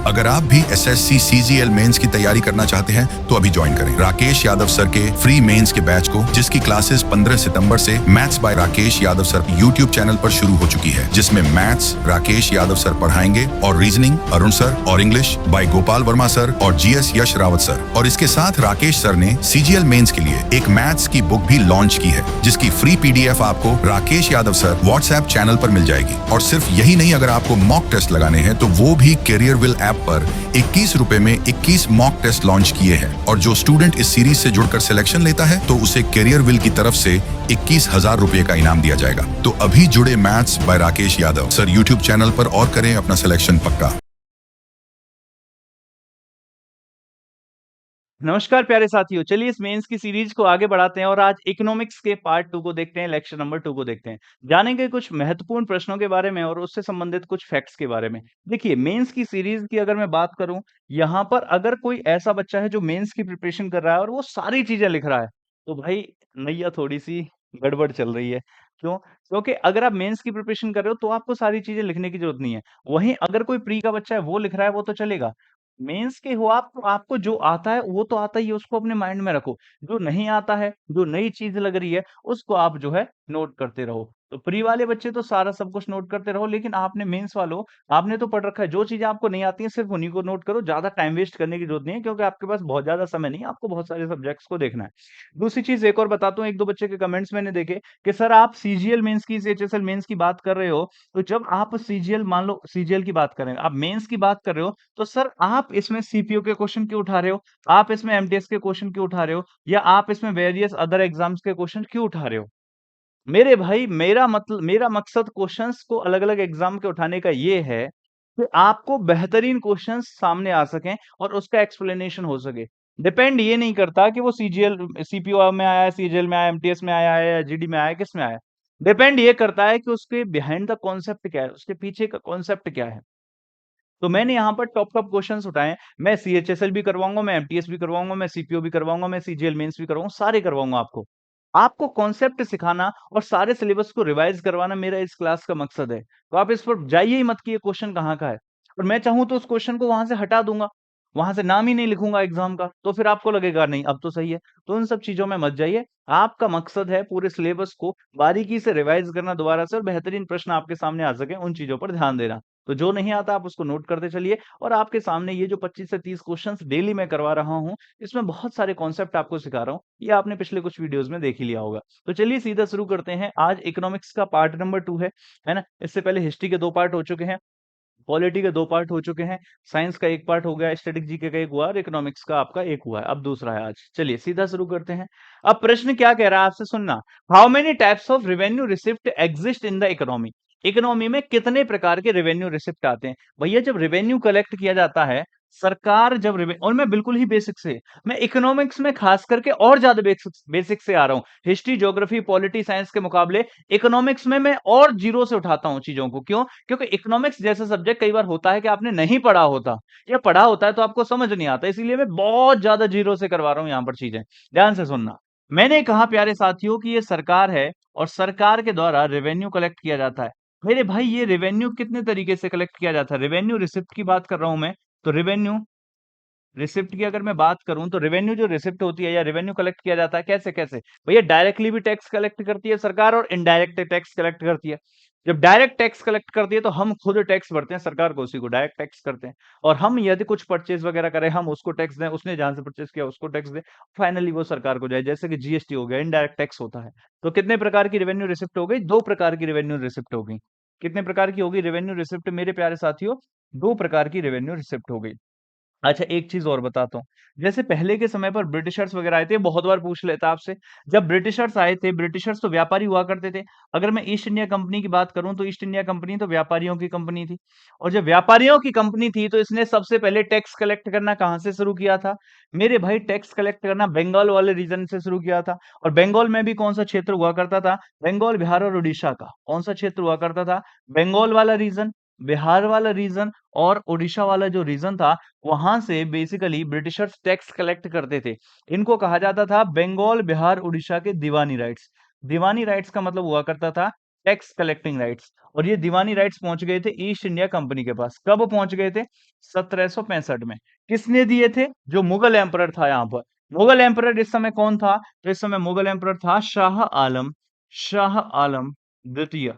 अगर आप भी एसएससी सीजीएल मेंस की तैयारी करना चाहते हैं तो अभी ज्वाइन करें राकेश यादव सर के फ्री मेंस के बैच को, जिसकी क्लासेस 15 सितंबर से maths by Rakesh Yadav sir YouTube channel पर शुरू हो चुकी है, जिसमें मैथ्स राकेश यादव सर पढ़ाएंगे और रीजनिंग अरुण सर और English by Gopal Verma sir और जीएस यश रावत सर। और इसके साथ राकेश सर ने सीजीएल मेंस के लिए एक मैथ्स की बुक भी लॉन्च की है, जिसकी फ्री पीडीएफ आपको Rakesh Yadav sir WhatsApp channel पर मिल जाएगी। और सिर्फ यही नहीं, अगर आपको मॉक टेस्ट लगाने हैं तो वो भी कैरियर विल ऐप पर 21 रुपए में 21 मॉक टेस्ट लॉन्च किए हैं। और जो स्टूडेंट इस सीरीज से जुड़कर सिलेक्शन लेता है तो उसे कैरियर विल की तरफ से 21,000 रुपए का इनाम दिया जाएगा। तो अभी जुड़े maths by Rakesh Yadav sir YouTube channel पर और करें अपना सिलेक्शन पक्का। नमस्कार प्यारे साथियों, चलिए इस मेंस की सीरीज को आगे बढ़ाते हैं और आज इकोनॉमिक्स के पार्ट 2 को देखते हैं, लेक्चर नंबर 2 को देखते हैं। जानेंगे कुछ महत्वपूर्ण प्रश्नों के बारे में और उससे संबंधित कुछ फैक्ट्स के बारे में। देखिए, मेंस की सीरीज की अगर मैं बात करूं, यहाँ पर अगर कोई ऐसा बच्चा है जो मेंस की प्रिपरेशन कर रहा है और वो सारी चीजें लिख रहा है, तो भाई नैया थोड़ी सी गड़बड़ चल रही है। क्यों? क्योंकि अगर आप मेंस की प्रिपरेशन कर रहे हो तो आपको सारी चीजें लिखने की जरूरत नहीं है। वहीं अगर कोई प्री का बच्चा है वो लिख रहा है वो तो चलेगा। मेंस के हो आप तो आपको जो आता है वो तो आता ही है, उसको अपने माइंड में रखो। जो नहीं आता है, जो नई चीज लग रही है, उसको आप जो है नोट करते रहो। तो प्री वाले बच्चे तो सारा सब कुछ नोट करते रहो, लेकिन आपने मेंस वालों, आपने तो पढ़ रखा है। जो चीजें आपको नहीं आती हैं सिर्फ उन्हीं को नोट करो। ज्यादा टाइम वेस्ट करने की जरूरत नहीं है, क्योंकि आपके पास बहुत ज्यादा समय नहीं है, आपको बहुत सारे सब्जेक्ट्स को देखना है। दूसरी चीज एक और बताता हूँ, एक दो बच्चे के कमेंट्स मैंने देखे कि सर आप सीजीएल मेंस की, सीएचएसएल मेंस की बात कर रहे हो, तो जब आप सीजीएल, मान लो सीजीएल की बात कर रहे हैं, आप मेंस की बात कर रहे हो, तो सर आप इसमें सीपीओ के क्वेश्चन क्यों उठा रहे हो? आप इसमें एमटीएस के क्वेश्चन क्यों उठा रहे हो? या आप इसमें वेरियस अदर एग्जाम्स के क्वेश्चन क्यों उठा रहे हो? मेरे भाई, मेरा मकसद क्वेश्चंस को अलग-अलग एग्जाम के उठाने का ये है कि आपको बेहतरीन क्वेश्चंस सामने आ सकें और उसका एक्सप्लेनेशन हो सके। डिपेंड ये नहीं करता कि वो सीजीएल सीपीओ में आया है, सीजीएल में आया है, एमटीएस में आया है या जीडी में आया है, किस में आया है। डिपेंड ये करता है कि उसके बिहाइंड द कॉन्सेप्ट क्या है, उसके पीछे का कॉन्सेप्ट क्या है। तो मैंने यहाँ पर टॉप क्वेश्चंस उठाए हैं। मैं सीएचएसएल भी करवाऊंगा, मैं एमटीएस भी करवाऊंगा, मैं सीपीओ भी करवाऊंगा, मैं सीजीएल मेंस भी करवाऊंगा, सारे करवाऊंगा आपको। आपको कॉन्सेप्ट सिखाना और सारे सिलेबस को रिवाइज करवाना मेरा इस क्लास का मकसद है। तो आप इस पर जाइए ही मत कि ये क्वेश्चन कहाँ का है। और मैं चाहूँ तो उस क्वेश्चन को वहां से हटा दूंगा, वहां से नाम ही नहीं लिखूंगा एग्जाम का, तो फिर आपको लगेगा नहीं अब तो सही है। तो उन सब चीजों में मत जाइए। आपका मकसद है पूरे सिलेबस को बारीकी से रिवाइज करना दोबारा से, और बेहतरीन प्रश्न आपके सामने आ सके, उन चीजों पर ध्यान देना। तो जो नहीं आता आप उसको नोट करते चलिए। और आपके सामने ये जो 25 से 30 क्वेश्चंस डेली मैं करवा रहा हूँ, इसमें बहुत सारे कॉन्सेप्ट आपको सिखा रहा हूँ। ये आपने पिछले कुछ वीडियोस में देख ही लिया होगा। तो चलिए सीधा शुरू करते हैं। आज इकोनॉमिक्स का पार्ट नंबर 2 है ना? इससे पहले हिस्ट्री के 2 पार्ट हो चुके हैं, पॉलिटी के 2 पार्ट हो चुके हैं, साइंस का 1 पार्ट हो गया, स्टैटिक जीके का 1 हुआ और इकोनॉमिक्स का आपका 1 हुआ है। अब दूसरा है आज। चलिए सीधा शुरू करते हैं। अब प्रश्न क्या कह रहा है आपसे, सुनना। How many types of revenue receipt exist in the economy? Economy में कितने प्रकार के रेवेन्यू रिसिप्ट आते हैं? भैया, जब रेवेन्यू कलेक्ट किया जाता है, सरकार जब और मैं बिल्कुल ही बेसिक से, मैं इकोनॉमिक्स में खास करके और ज्यादा बेसिक बेसिक से आ रहा हूँ। हिस्ट्री, ज्योग्राफी, पॉलिटी, साइंस के मुकाबले इकोनॉमिक्स में मैं और जीरो से उठाता हूँ चीजों को। क्यों? क्योंकि इकोनॉमिक्स जैसा सब्जेक्ट कई बार होता है कि आपने नहीं पढ़ा होता, या पढ़ा होता है तो आपको समझ नहीं आता, इसीलिए मैं बहुत ज्यादा जीरो से करवा रहा हूं यहां पर चीजें। ध्यान से सुनना। मैंने कहा प्यारे साथियों कि ये सरकार है और सरकार के द्वारा रेवेन्यू कलेक्ट किया जाता है। मेरे भाई, ये रेवेन्यू कितने तरीके से कलेक्ट किया जाता है? रेवेन्यू रिसिप्ट की बात कर रहा हूं मैं। तो रेवेन्यू रिसिप्ट की अगर मैं बात करूं, तो रेवेन्यू जो रिसिप्ट होती है या रेवेन्यू कलेक्ट किया जाता है, कैसे कैसे? भैया, डायरेक्टली भी टैक्स कलेक्ट करती है सरकार और इनडायरेक्ट टैक्स कलेक्ट करती है। जब डायरेक्ट टैक्स कलेक्ट करती है तो हम खुद टैक्स भरते हैं, सरकार को उसी को डायरेक्ट टैक्स करते हैं। और हम यदि कुछ परचेज वगैरह करें, हम उसको टैक्स दें, उसने जहां से परचेज किया उसको टैक्स दें, फाइनली वो सरकार को जाए। जैसे कि जीएसटी हो गया, इनडायरेक्ट टैक्स होता है। तो कितने प्रकार की रेवेन्यू रिसिप्ट हो गई? 2 प्रकार की रेवेन्यू रिसिप्ट हो गई। कितने प्रकार की होगी रेवेन्यू रिसिप्ट मेरे प्यारे साथियों? 2 प्रकार की रेवेन्यू रिसिप्ट हो गई। अच्छा, एक चीज़ और बताता हूँ। जैसे पहले के समय पर ब्रिटिशर्स वगैरह आए थे, बहुत बार पूछ लेता आपसे। जब ब्रिटिशर्स आए थे, ब्रिटिशर्स तो व्यापारी हुआ करते थे। अगर मैं ईस्ट इंडिया कंपनी की बात करूँ, तो ईस्ट इंडिया कंपनी तो व्यापारियों की कंपनी थी। और जब व्यापारियों की कंपनी थी, तो इसने सबसे पहले टैक्स कलेक्ट करना कहाँ से शुरू किया था? मेरे भाई, टैक्स कलेक्ट करना बंगाल वाले रीजन से शुरू किया था। और बंगाल में भी कौन-सा क्षेत्र हुआ करता था? बंगाल, बिहार और उड़ीसा का। कौन-सा क्षेत्र हुआ करता था? बंगाल वाला रीजन, बिहार वाला रीजन और उड़ीसा वाला जो रीजन था, वहां से बेसिकली ब्रिटिशर्स टैक्स कलेक्ट करते थे। इनको कहा जाता था बंगाल, बिहार, उड़ीसा के दीवानी राइट्स। दीवानी राइट्स का मतलब हुआ करता था टैक्स कलेक्टिंग राइट्स। और ये दीवानी राइट्स पहुंच गए थे ईस्ट इंडिया कंपनी के पास। कब पहुंच गए थे? 1765 में। किसने दिए थे? जो मुगल एम्परर था यहाँ पर। मुगल एम्परर इस समय कौन था? तो इस समय मुगल एम्परर था शाह आलम द्वितीय।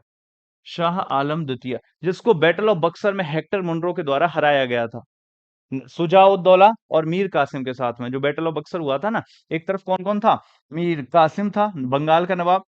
शाह आलम द्वितीय, जिसको बैटल ऑफ बक्सर में हेक्टर मुनरो के द्वारा हराया गया था। सुजाउद्दौला और मीर कासिम के साथ में जो बैटल ऑफ बक्सर हुआ था ना, एक तरफ कौन कौन था? मीर कासिम था बंगाल का नवाब,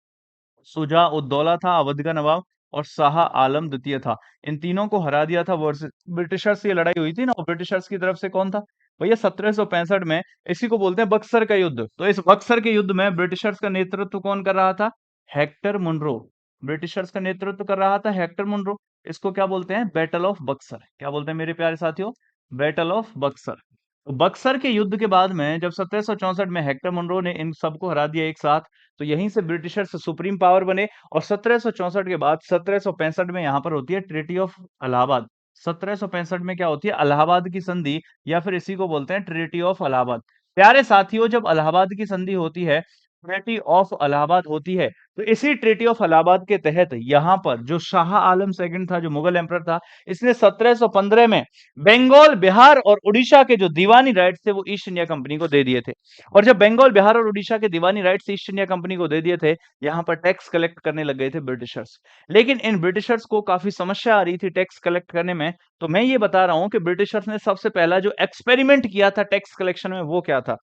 शुजा-उद-दौला था अवध का नवाब, और शाह आलम द्वितीय था। इन तीनों को हरा दिया था वर्सेस ब्रिटिशर्स। ये लड़ाई हुई थी ना, और ब्रिटिशर्स की तरफ से कौन था? भैया 1765 में। इसी को बोलते हैं बक्सर का युद्ध। तो इस बक्सर के युद्ध में ब्रिटिशर्स का नेतृत्व कौन कर रहा था? Hector Munro. ब्रिटिशर्स का नेतृत्व कर रहा था हेक्टर मुनरो। इसको क्या बोलते हैं? Battle of Buxar. क्या बोलते हैं मेरे प्यारे साथियों? Battle of Buxar. तो बक्सर के युद्ध के बाद में जब 1764 में हेक्टर मुनरो ने इन सबको हरा दिया एक साथ, तो यहीं से ब्रिटिशर्स सुप्रीम पावर बने। और 1764 के बाद 1765 में यहाँ पर होती है ट्रीटी ऑफ इलाहाबाद। 1765 में क्या होती है? इलाहाबाद की संधि, या फिर इसी को बोलते हैं ट्रीटी ऑफ इलाहाबाद। प्यारे साथियों, जब इलाहाबाद की संधि होती है, ट्रीटी ऑफ इलाहाबाद होती है, तो इसी ट्रीटी ऑफ इलाहाबाद के तहत यहाँ पर जो शाह आलम सेकंड था, जो मुगल एम्परर था, इसने 1715 में बंगाल, बिहार और उड़ीसा के जो दीवानी राइट्स थे वो ईस्ट इंडिया कंपनी को दे दिए थे। और जब बंगाल, बिहार और उड़ीसा के दीवानी राइट्स ईस्ट इंडिया कंपनी को दे दिए थे, यहाँ पर टैक्स कलेक्ट करने लग गए थे ब्रिटिशर्स। लेकिन इन ब्रिटिशर्स को काफी समस्या आ रही थी टैक्स कलेक्ट करने में। तो मैं ये बता रहा हूँ कि ब्रिटिशर्स ने सबसे पहला जो एक्सपेरिमेंट किया था टैक्स कलेक्शन में, वो क्या था?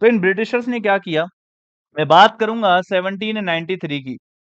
तो इन ब्रिटिशर्स ने क्या किया, मैं बात करूंगा 1793 की।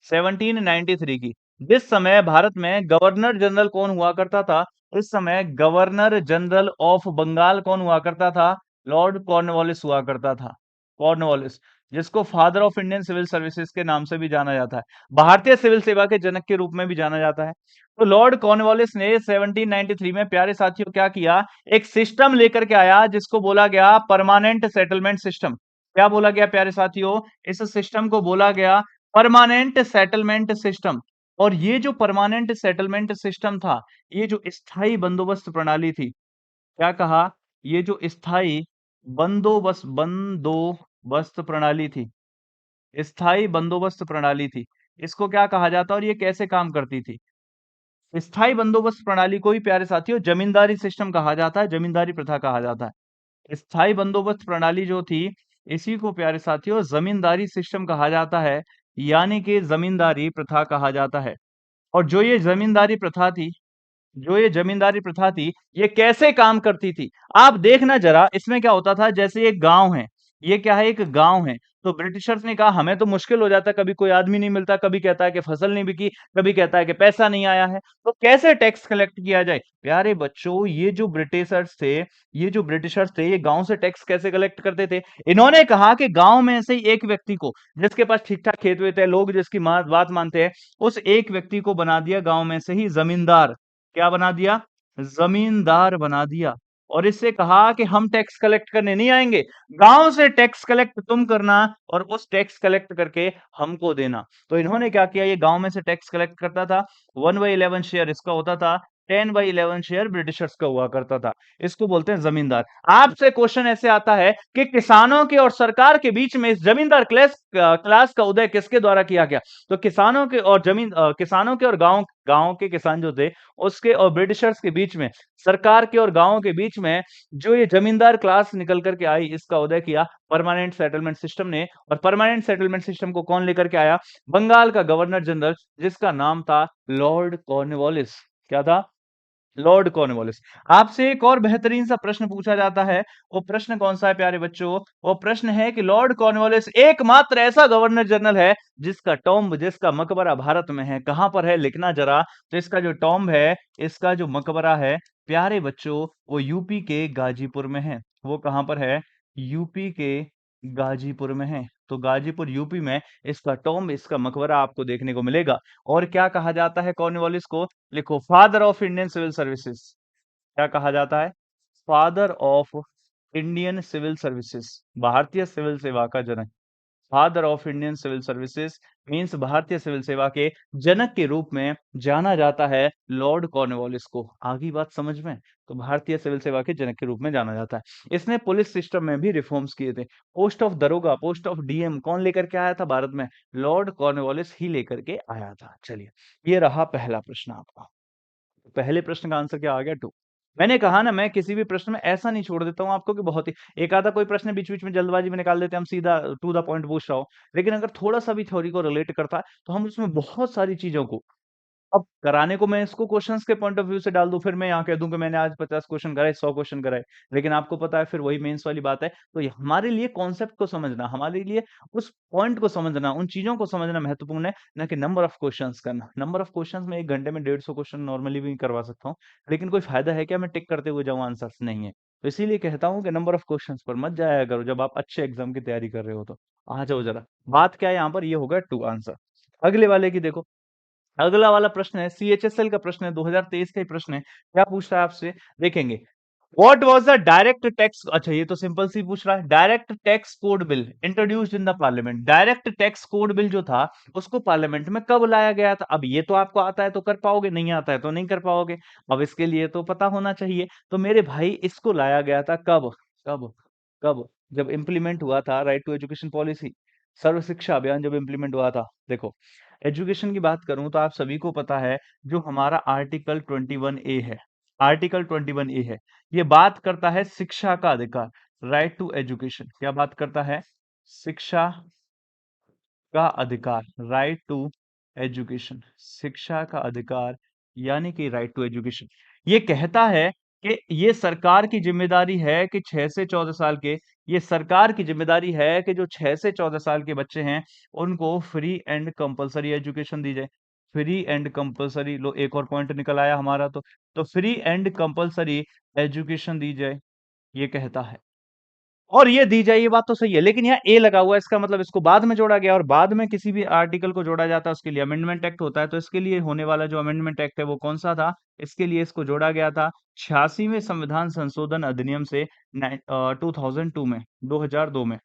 1793 की, जिस समय भारत में गवर्नर जनरल कौन हुआ करता था? इस समय गवर्नर जनरल ऑफ बंगाल कौन हुआ करता था? लॉर्ड कॉर्नवालिस हुआ करता था। कॉर्नवालिस, जिसको father of Indian civil services के नाम से भी जाना जाता है, भारतीय सिविल सेवा के जनक के रूप में भी जाना जाता है। तो लॉर्ड कॉर्नवालिस ने 1793 में, प्यारे साथियों, क्या किया? एक सिस्टम लेकर के आया जिसको बोला गया परमानेंट सेटलमेंट सिस्टम। क्या बोला गया प्यारे साथियों? इस सिस्टम को बोला गया परमानेंट सेटलमेंट सिस्टम। और ये जो परमानेंट सेटलमेंट सिस्टम था, ये जो स्थायी बंदोबस्त प्रणाली थी, क्या कहा? ये जो स्थायी बंदोबस्त प्रणाली थी, स्थायी बंदोबस्त प्रणाली थी, इसको क्या कहा जाता है और ये कैसे काम करती थी? स्थायी बंदोबस्त प्रणाली को ही प्यारे साथियों जमींदारी सिस्टम कहा जाता है, जमींदारी प्रथा कहा जाता है। स्थायी बंदोबस्त प्रणाली जो थी, इसी को प्यारे साथियों जमींदारी सिस्टम कहा जाता है, यानी कि जमींदारी प्रथा कहा जाता है। और जो ये जमींदारी प्रथा थी, ये कैसे काम करती थी? आप देखना जरा, इसमें क्या होता था, जैसे एक गांव है, ये क्या है? एक गांव है। तो ब्रिटिशर्स ने कहा हमें तो मुश्किल हो जाता है, कभी कोई आदमी नहीं मिलता, कभी कहता है कि फसल नहीं बिकी, कभी कहता है कि पैसा नहीं आया है, तो कैसे टैक्स कलेक्ट किया जाए? प्यारे बच्चों, ये जो ब्रिटिशर्स थे, ये गांव से टैक्स कैसे कलेक्ट करते थे? इन्होंने कहा कि गांव में से ही एक व्यक्ति को, जिसके पास ठीक ठाक खेत वेत है, लोग जिसकी बात मानते हैं, उस एक व्यक्ति को बना दिया गांव में से ही जमींदार। क्या बना दिया? जमींदार बना दिया। और इससे कहा कि हम टैक्स कलेक्ट करने नहीं आएंगे, गांव से टैक्स कलेक्ट तुम करना, और उस टैक्स कलेक्ट करके हमको देना। तो इन्होंने क्या किया? ये गांव में से टैक्स कलेक्ट करता था। 1/11 शेयर इसका होता था, 10/11 शेयर ब्रिटिशर्स का हुआ करता था। इसको बोलते हैं जमींदार। आपसे क्वेश्चन ऐसे आता है कि किसानों के और सरकार के बीच में इस जमींदार क्लास का उदय किसके द्वारा किया गया? तो किसानों के और गांव गांव के किसान जो थे, उसके और ब्रिटिशर्स के बीच में, सरकार के और गांवों के बीच में, जो ये जमींदार क्लास निकल करके आई, इसका उदय किया परमानेंट सेटलमेंट सिस्टम ने। और परमानेंट सेटलमेंट सिस्टम को कौन लेकर के आया? बंगाल का गवर्नर जनरल, जिसका नाम था लॉर्ड कॉर्नवालिस। क्या था? Lord Cornwallis. आपसे एक और बेहतरीन सा प्रश्न पूछा जाता है। वो प्रश्न कौन सा है प्यारे बच्चों? वो प्रश्न है कि लॉर्ड कॉर्नवालिस एकमात्र ऐसा गवर्नर जनरल है जिसका मकबरा भारत में है। कहां पर है? लिखना जरा। तो इसका जो टॉम्ब है, इसका जो मकबरा है प्यारे बच्चों, वो यूपी के गाजीपुर में है। वो कहां पर है? यूपी के गाजीपुर में है। तो गाजीपुर यूपी में इसका टॉम्ब, इसका मकबरा आपको देखने को मिलेगा। और क्या कहा जाता है कॉर्नवालिस को? लिखो, father of Indian civil services. क्या कहा जाता है? Father of Indian civil services, भारतीय सिविल सेवा का जनक। Father of Indian civil services means भारतीय सिविल सेवा के जनक के रूप में जाना जाता है लॉर्ड कॉर्नवालिस को। आगे बात समझ में? तो भारतीय सिविल सेवा के जनक के रूप में जाना जाता है। इसने पुलिस सिस्टम में भी रिफॉर्म्स किए थे। पोस्ट ऑफ दरोगा, पोस्ट ऑफ डीएम कौन लेकर के आया था भारत में? लॉर्ड कॉर्नवालिस ही लेकर के आया था। चलिए, ये रहा पहला प्रश्न आपका। पहले प्रश्न का आंसर क्या आ गया? 2। मैंने कहा ना, मैं किसी भी प्रश्न में ऐसा नहीं छोड़ देता हूँ आपको कि बहुत ही एक आधा कोई प्रश्न बीच-बीच में जल्दबाजी में निकाल देते हैं, हम सीधा टू द पॉइंट पूछ रहा हूँ। लेकिन अगर थोड़ा-सा भी थ्योरी को रिलेट करता है, तो हम उसमें बहुत सारी चीज़ों को अब कराने को मैं इसको क्वेश्चंस के पॉइंट ऑफ व्यू से डाल दूँ, फिर मैं यहाँ कह दूँ कि मैंने आज 50 क्वेश्चन कराए, 100 क्वेश्चन कराए। लेकिन आपको पता है फिर वही मेंस वाली बात है। तो ये हमारे लिए कॉन्सेप्ट को समझना, हमारे लिए उस पॉइंट को समझना, उन चीज़ों को समझना महत्वपूर्ण है, ना कि नंबर ऑफ क्वेश्चंस करना। नंबर ऑफ क्वेश्चंस में 1 घंटे में 150 क्वेश्चन नॉर्मली भी करवा सकता हूँ। लेकिन कोई फ़ायदा है क्या मैं टिक करते हुए जाऊँ आंसर्स? नहीं है। तो इसीलिए कहता हूँ कि नंबर ऑफ क्वेश्चंस पर मत जाया करो जब आप अच्छे एग्ज़ाम की तैयारी कर रहे हो तो। आ जाओ ज़रा। बात क्या है यहाँ पर? ये होगा 2 आंसर। अगले वाले की देखो। अगला वाला प्रश्न है सीएचएसएल का प्रश्न है 2023 का ही प्रश्न है। क्या पूछ रहा है आपसे? देखेंगे। What was the direct tax अच्छा ये तो सिंपल सी पूछ रहा है। Direct tax code bill introduced in the parliament. Direct tax code bill जो था उसको पार्लियामेंट में कब लाया गया था? अब ये तो आपको आता है तो कर पाओगे, नहीं आता है तो नहीं कर पाओगे। अब इसके लिए तो पता होना चाहिए। तो मेरे भाई इसको लाया गया था कब? कब? कब? जब इंप्लीमेंट हुआ था राइट टू एजुकेशन पॉलिसी, सर्व शिक्षा अभियान जब इंप्लीमेंट हुआ था। देखो, एजुकेशन की बात करूं तो आप सभी को पता है जो हमारा आर्टिकल 21A है, आर्टिकल 21A है, ये बात करता है शिक्षा का अधिकार, राइट टू एजुकेशन। क्या बात करता है? शिक्षा का अधिकार, राइट टू एजुकेशन। शिक्षा का अधिकार यानी कि राइट टू एजुकेशन। ये कहता है कि ये सरकार की जिम्मेदारी है कि 6 से 14 साल के ये सरकार की जिम्मेदारी है कि जो 6 से 14 साल के बच्चे हैं उनको फ्री एंड कंपलसरी एजुकेशन दी जाए। फ्री एंड कंपलसरी लो एक और पॉइंट निकल आया हमारा तो फ्री एंड कंपलसरी एजुकेशन दी जाए, ये कहता है। और ये दी जाए ये बात तो सही है, लेकिन यहाँ ए लगा हुआ है इसका मतलब इसको बाद में जोड़ा गया और बाद में किसी भी आर्टिकल को जोड़ा जाता है उसके लिए अमेंडमेंट एक्ट होता है। तो इसके लिए होने वाला जो अमेंडमेंट एक्ट है वो कौन सा था? इसके लिए इसको जोड़ा गया था 86वें संविधान संशोधन अधिनियम से 2002 में 2002 में।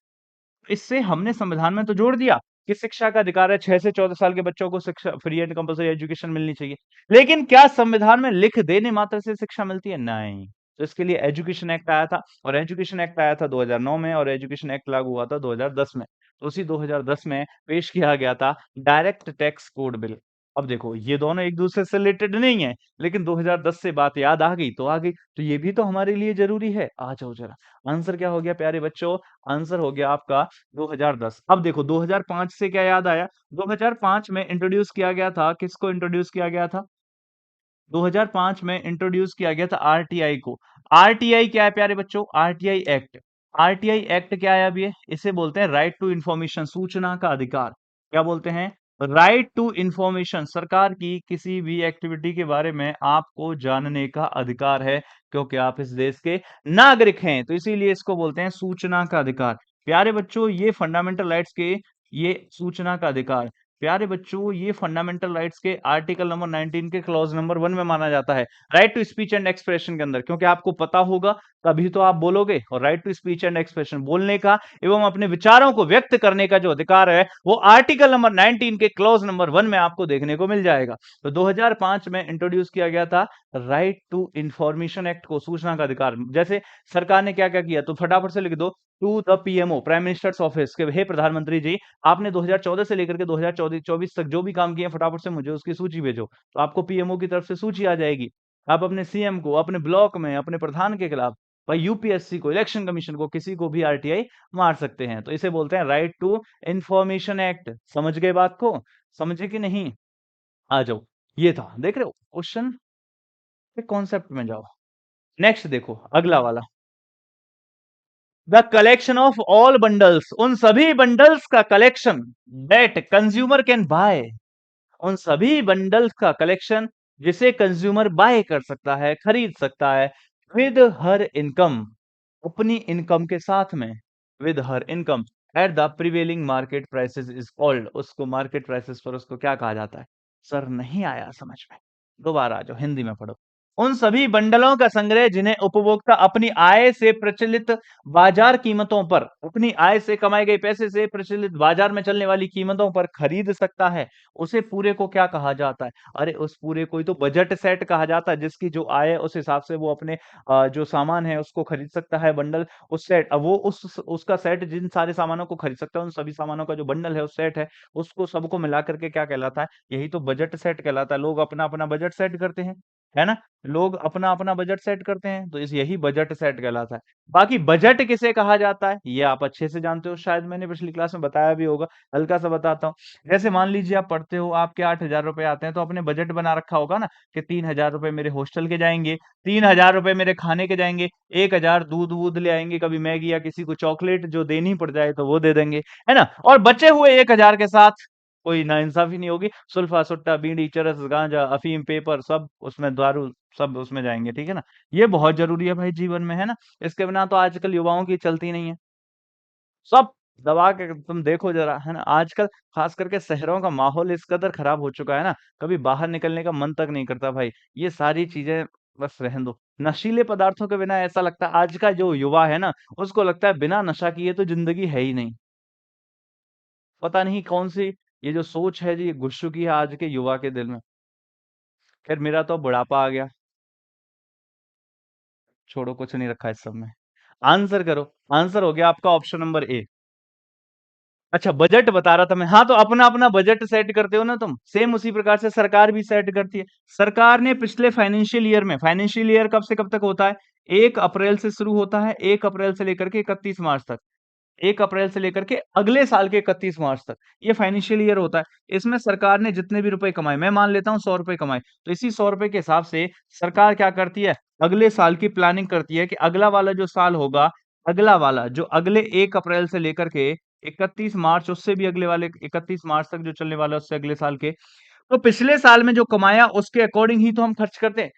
इससे हमने संविधान में तो जोड़ दिया कि शिक्षा का अधिकार है 6 से 14 साल के बच्चों को शिक्षा फ्री एंड कंपलसरी एजुकेशन मिलनी चाहिए। लेकिन क्या संविधान में लिख देने मात्र से शिक्षा मिलती है? नहीं। तो इसके लिए एजुकेशन एक्ट आया था और एजुकेशन एक्ट आया था 2009 में और एजुकेशन एक्ट लागू हुआ था 2010 में। तो उसी 2010 में पेश किया गया था डायरेक्ट टैक्स कोड बिल। अब देखो ये दोनों एक दूसरे से रिलेटेड नहीं है, लेकिन 2010 से बात याद आ गई तो आ गई। तो ये भी तो हमारे लिए जरूरी है। आ जाओ जरा, आंसर क्या हो गया प्यारे बच्चों? आंसर हो गया आपका 2010। अब देखो 2005 से क्या याद आया? 2005 में इंट्रोड्यूस किया गया था, किसको इंट्रोड्यूस किया गया था? 2005 में इंट्रोड्यूस किया गया था आरटीआई को। आरटीआई क्या है प्यारे बच्चों? RTI act. आरटीआई एक्ट क्या है? अब ये इसे बोलते हैं राइट टू इंफॉर्मेशन, सूचना का अधिकार। क्या बोलते हैं? Right to information. सरकार की किसी भी एक्टिविटी के बारे में आपको जानने का अधिकार है क्योंकि आप इस देश के नागरिक हैं, तो इसीलिए इसको बोलते हैं सूचना का अधिकार। प्यारे बच्चों ये फंडामेंटल राइट्स के ये सूचना का अधिकार प्यारे बच्चों ये फंडामेंटल राइट्स के आर्टिकल नंबर 19 के क्लॉज नंबर 1 में माना जाता है right to speech and expression के अंदर, क्योंकि आपको पता होगा तभी तो आप बोलोगे। और right to speech and expression बोलने का एवं अपने विचारों को व्यक्त करने का जो अधिकार है वो आर्टिकल नंबर 19 के क्लॉज नंबर 1 में आपको देखने को मिल जाएगा। तो 2005 में इंट्रोड्यूस किया गया था राइट टू इंफॉर्मेशन एक्ट को, सूचना का अधिकार। जैसे सरकार ने क्या क्या किया तो फटाफट से लिख दो, to the PMO prime minister's office के हे प्रधानमंत्री जी, आपने 2014 से लेकर के 2024 तक जो भी काम किए फटाफट से मुझे उसकी सूची भेजो। तो आपको पीएमओ की तरफ से सूची आ जाएगी। आप अपने सीएम को, अपने ब्लॉक में, अपने प्रधान के खिलाफ, भाई यूपीएससी को, इलेक्शन कमीशन को, किसी को भी आरटीआई मार सकते हैं। तो इसे बोलते हैं राइट टू इंफॉर्मेशन एक्ट। समझ गए बात को? समझे कि नहीं? आ जाओ, ये था, देख रहे हो क्वेश्चन के कॉन्सेप्ट में जाओ। नेक्स्ट देखो अगला वाला, the collection of all bundles, उन सभी बंडल्स का collection that consumer can buy, उन सभी बंडल्स का कलेक्शन जिसे कंज्यूमर बाय कर सकता है, खरीद सकता है, विद हर इनकम, अपनी इनकम के साथ में, with her income at the prevailing market prices is called, उसको मार्केट प्राइसेस पर उसको क्या कहा जाता है? सर नहीं आया समझ में? दोबारा आ जाओ, हिंदी में पढ़ो। उन सभी बंडलों का संग्रह जिन्हें उपभोक्ता अपनी आय से प्रचलित बाजार कीमतों पर, अपनी आय से कमाए गए पैसे से प्रचलित बाजार में चलने वाली कीमतों पर खरीद सकता है, उसे पूरे को क्या कहा जाता है? अरे उस पूरे को ही तो बजट सेट कहा जाता है, जिसकी जो आय है उस हिसाब से वो अपने जो सामान है उसको खरीद सकता है, बंडल उस सेट, अब वो उसका सेट जिन सारे सामानों को खरीद सकता है, उन सभी सामानों का जो बंडल है, उस सेट है, उसको सबको मिला करके क्या कहलाता है? यही तो बजट सेट कहलाता है। लोग अपना-अपना बजट सेट करते हैं, है ना? लोग अपना-अपना बजट सेट करते हैं, तो इस यही बजट सेट कहलाता है। बाकी बजट किसे कहा जाता है, ये आप अच्छे से जानते हो, शायद मैंने पिछली क्लास में बताया भी होगा, हल्का-सा बताता हूँ। जैसे मान लीजिए आप पढ़ते हो, आपके 8,000 रुपए आते हैं, तो आपने बजट बना रखा होगा ना कि 3,000 रुपए मेरे हॉस्टल के जाएँगे, 3,000 रुपए मेरे खाने के जाएँगे, 1,000 दूध-वूध ले आएँगे, कभी मैगी या किसी को चॉकलेट जो देनी पड़ जाए तो वो दे देंगे, है ना? और बचे हुए 1,000 के साथ कोई नाइंसाफ़ी नहीं होगी, सुल्फ़ा, सुट्टा, बीड़ी, चरस, गांजा, अफ़ीम, पेपर सब उसमें दारू सब उसमें जाएँगे, ठीक है ना? ये बहुत ज़रूरी है भाई जीवन में, है ना? इसके बिना तो आजकल युवाओं की चलती नहीं है। सब दबा के तुम देखो ज़रा, है ना? आजकल ख़ास करके शहरों का माहौल इस कदर ख़राब हो चुका है ना, कभी बाहर निकलने का मन तक नहीं करता भाई। ये सारी चीज़ें बस रहने दो। नशीले पदार्थों के बिना ऐसा लगता है आज का जो युवा है ना, उसको लगता है बिना नशा किए तो ज़िंदगी है ही नहीं। पता नहीं कौन-सी ये जो सोच है जी, ये घुस चुकी है आज के युवा के दिल में। ख़ैर मेरा तो बुढ़ापा आ गया, छोड़ो कुछ नहीं रखा इस सब में। आंसर करो, आंसर हो गया आपका ऑप्शन नंबर ए। अच्छा बजट बता रहा था मैं। हाँ, तो अपना-अपना बजट सेट करते हो ना तुम, सेम उसी प्रकार से सरकार भी सेट करती है। सरकार ने पिछले फाइनेंशियल ईयर कब से कब तक होता है? 1 अप्रैल से शुरू होता है, 1 अप्रैल से लेकर के 31 मार्च तक। 1 अप्रैल से लेकर के अगले साल के 31 मार्च तक, ये फाइनेंशियल ईयर होता है। इसमें सरकार ने जितने भी रुपए कमाए, मैं मान लेता हूँ ₹100 कमाए, तो इसी ₹100 के हिसाब से सरकार क्या करती है, अगले साल की प्लानिंग करती है कि अगला वाला जो साल होगा, अगला वाला जो अगले 1 अप्रैल से लेकर के 31 मार्च, उससे भी अगले वाले 31 मार्च तक जो चलने वाला है, उससे अगले साल के, तो पिछले साल में जो कमाया उसके अकॉर्डिंग ही तो हम खर्च करते हैं।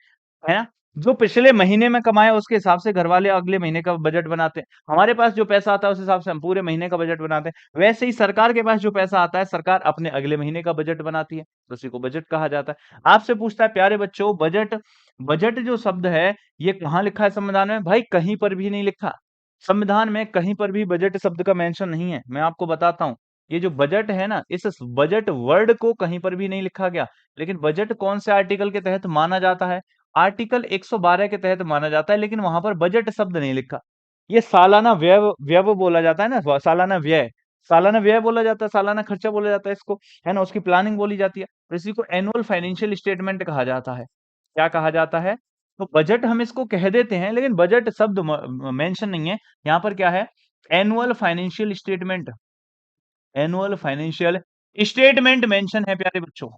है ना? जो पिछले महीने में कमाया उसके हिसाब से घरवाले अगले महीने का बजट बनाते हैं। हमारे पास जो पैसा आता है उस हिसाब से हम पूरे महीने का बजट बनाते हैं। वैसे ही सरकार के पास जो पैसा आता है सरकार अपने अगले महीने का बजट बनाती है। तो उसी को बजट कहा जाता है। आपसे पूछता है प्यारे बच्चों बजट बजट जो शब्द है ये कहाँ लिखा है संविधान में? भाई कहीं पर भी नहीं लिखा। संविधान में कहीं पर भी बजट शब्द का मेंशन नहीं है। मैं आपको बताता हूँ। ये जो बजट है ना इस बजट वर्ड को कहीं पर भी नहीं लिखा गया। लेकिन बजट कौन से आर्टिकल के तहत माना जाता है? आर्टिकल 112 के तहत माना जाता है लेकिन वहां पर बजट शब्द नहीं लिखा। ये सालाना व्यय व्यय बोला जाता है ना सालाना व्यय बोला जाता है, सालाना खर्चा बोला जाता है इसको, है ना? उसकी प्लानिंग बोली जाती है। तो इसी को एनुअल फाइनेंशियल स्टेटमेंट कहा जाता है। क्या कहा जाता है? तो बजट हम इसको कह देते हैं लेकिन बजट शब्द मेंशन नहीं है। यहाँ पर क्या है? Annual financial statement, annual financial statement mention है प्यारे बच्चों।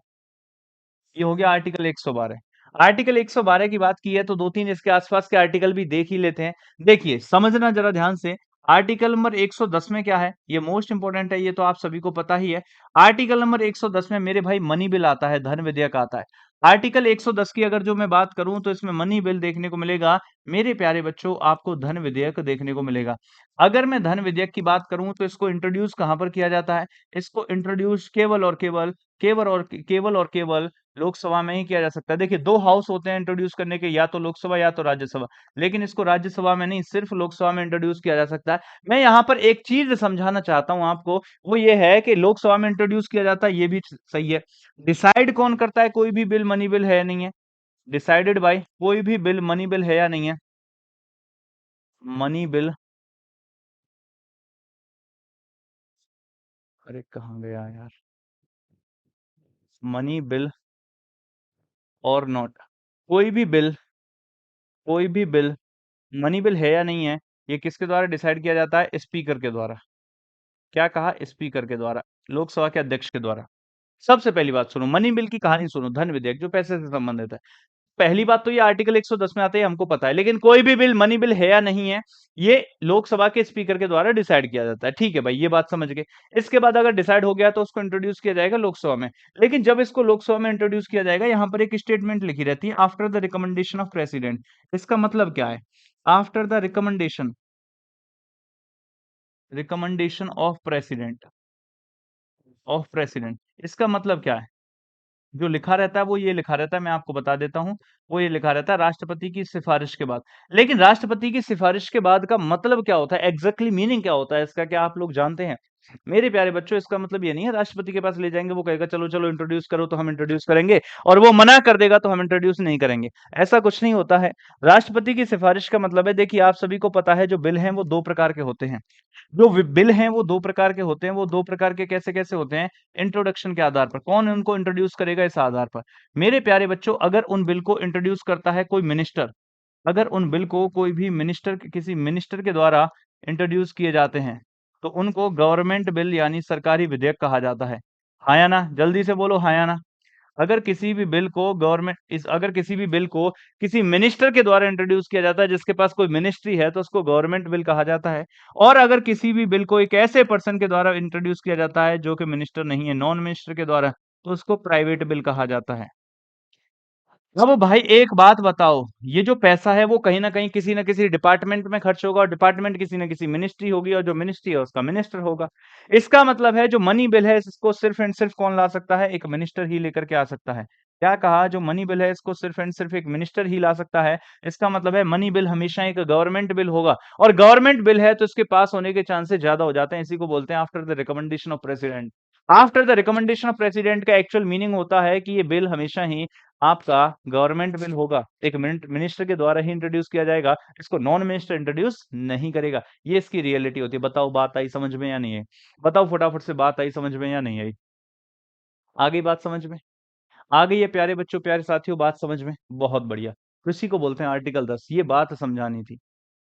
ये हो गया आर्टिकल 112। आर्टिकल 112 की बात की है तो 2-3 इसके आसपास के आर्टिकल भी देख ही लेते हैं। देखिए, समझना ज़रा ध्यान से, आर्टिकल नंबर 110 में क्या है? ये मोस्ट इम्पोर्टेंट है, ये तो आप सभी को पता ही है। आर्टिकल नंबर 110 में मेरे भाई मनी बिल आता है, धन विधेयक आता है। आर्टिकल 110 की अगर जो मैं बात करूँ तो इसमें मनी बिल देखने को मिलेगा। मेरे प्यारे बच्चों, आपको धन विधेयक देखने को मिलेगा। अगर मैं धन विधेयक की बात करूँ तो इसको इंट्रोड्यूस कहाँ पर किया जाता है? इसको इंट्रोड्यूस केवल और केवल लोकसभा में ही किया जा सकता है। देखिए 2 हाउस होते हैं इंट्रोड्यूस करने के, या तो लोकसभा या तो राज्यसभा। लेकिन इसको राज्यसभा में नहीं, सिर्फ लोकसभा में इंट्रोड्यूस किया जा सकता है। मैं यहाँ पर एक चीज़ समझाना चाहता हूँ आपको, वो ये है कि लोकसभा में इंट्रोड्यूस किया जाता है, ये भी सही है। डिसाइड कौन करता है कोई भी बिल मनी बिल है या नहीं है? डिसाइडेड बाय कोई भी बिल मनी बिल है या नहीं है? मनी बिल, अरे कहाँ गया यार? मनी बिल और नॉट, कोई भी बिल, कोई भी बिल मनी बिल है या नहीं है, ये किसके द्वारा डिसाइड किया जाता है? स्पीकर के द्वारा। क्या कहा? स्पीकर के द्वारा, लोकसभा के अध्यक्ष के द्वारा। सबसे पहली बात सुनो, मनी बिल की कहानी सुनो, धन विधेयक जो पैसे से संबंधित है। पहली बात तो ये आर्टिकल 110 में आता है, ये हमको पता है, लेकिन कोई भी बिल मनी बिल है या नहीं है, ये लोकसभा के स्पीकर के द्वारा डिसाइड किया जाता है। ठीक है भाई, ये बात समझ गए। इसके बाद अगर डिसाइड हो गया तो उसको इंट्रोड्यूस किया जाएगा लोकसभा में। लेकिन जब इसको लोकसभा में इंट्रोड्यूस किया जाएगा, यहाँ पर एक स्टेटमेंट लिखी रहती है, after the recommendation of president. इसका मतलब क्या है? After the recommendation of president, इसका मतलब क्या है? जो लिखा रहता है वो ये लिखा रहता है, मैं आपको बता देता हूँ, वो ये लिखा रहता है राष्ट्रपति की सिफारिश के बाद। लेकिन राष्ट्रपति की सिफारिश के बाद का मतलब क्या होता है? एग्ज़ैक्टली मीनिंग क्या होता है इसका, क्या आप लोग जानते हैं? मेरे प्यारे बच्चों, इसका मतलब ये नहीं है राष्ट्रपति के पास ले जाएँगे, वो कहेगा चलो, चलो इंट्रोड्यूस करो तो हम इंट्रोड्यूस करेंगे, और वो मना कर देगा तो हम इंट्रोड्यूस नहीं करेंगे। ऐसा कुछ नहीं होता है। राष्ट्रपति की सिफारिश का मतलब है, देखिए आप सभी को पता है जो बिल हैं वो 2 प्रकार के होते हैं। जो बिल हैं वो 2 प्रकार के होते हैं, वो 2 प्रकार के कैसे-कैसे होते हैं? इंट्रोडक्शन के आधार पर। कौन उनको इंट्रोड्यूस करेगा इस आधार पर। मेरे प्यारे बच्चों, अगर उन बिल को इंट्रोड्यूस करता है कोई मिनिस्टर, अगर उन बिल को कोई भी मिनिस्टर किसी मिनिस्टर के द्वारा इंट्रोड्यूस किए जाते हैं, तो उनको गवर्नमेंट बिल यानी सरकारी विधेयक कहा जाता है। हाँ या ना? जल्दी से बोलो हाँ या ना? अगर किसी भी बिल को किसी मिनिस्टर के द्वारा इंट्रोड्यूस किया जाता है जिसके पास कोई मिनिस्ट्री है, तो उसको गवर्नमेंट बिल कहा जाता है। और अगर किसी भी बिल को एक ऐसे पर्सन के द्वारा इंट्रोड्यूस किया जाता है जो कि मिनिस्टर नहीं है, नॉन मिनिस्टर के द्वारा, तो उसको प्राइवेट बिल कहा जाता है। अब भाई एक बात बताओ, ये जो पैसा है वो कहीं न कहीं किसी न किसी डिपार्टमेंट में खर्च होगा, और डिपार्टमेंट किसी न किसी मिनिस्ट्री होगी, और जो मिनिस्ट्री है उसका मिनिस्टर होगा। इसका मतलब है जो मनी बिल है इसको सिर्फ़ एंड सिर्फ़ कौन ला सकता है? एक मिनिस्टर ही लेकर के आ सकता है। क्या कहा? जो मनी बिल है इसको सिर्फ़ एंड सिर्फ़ एक मिनिस्टर ही ला सकता है। इसका मतलब है मनी बिल हमेशा एक गवर्नमेंट बिल होगा, और गवर्नमेंट बिल है तो इसके पास होने के चांसेस ज़्यादा हो जाते हैं। इसी को बोलते हैं after the recommendation of president. After the recommendation of president का एक्चुअल मीनिंग होता है कि ये बिल हमेशा ही आपका गवर्नमेंट बिल होगा, एक मिनिस्टर के द्वारा ही इंट्रोड्यूस किया जाएगा, इसको नॉन मिनिस्टर इंट्रोड्यूस नहीं करेगा। ये इसकी रियलिटी होती है। बताओ बात आई समझ में या नहीं आई? बताओ फटाफट से, बात आई समझ में या नहीं आई? आ गई बात समझ में? आ गई है प्यारे बच्चों, प्यारे साथियों, बात समझ में? बहुत बढ़िया। तो इसी को बोलते हैं आर्टिकल 10, ये बात समझानी थी।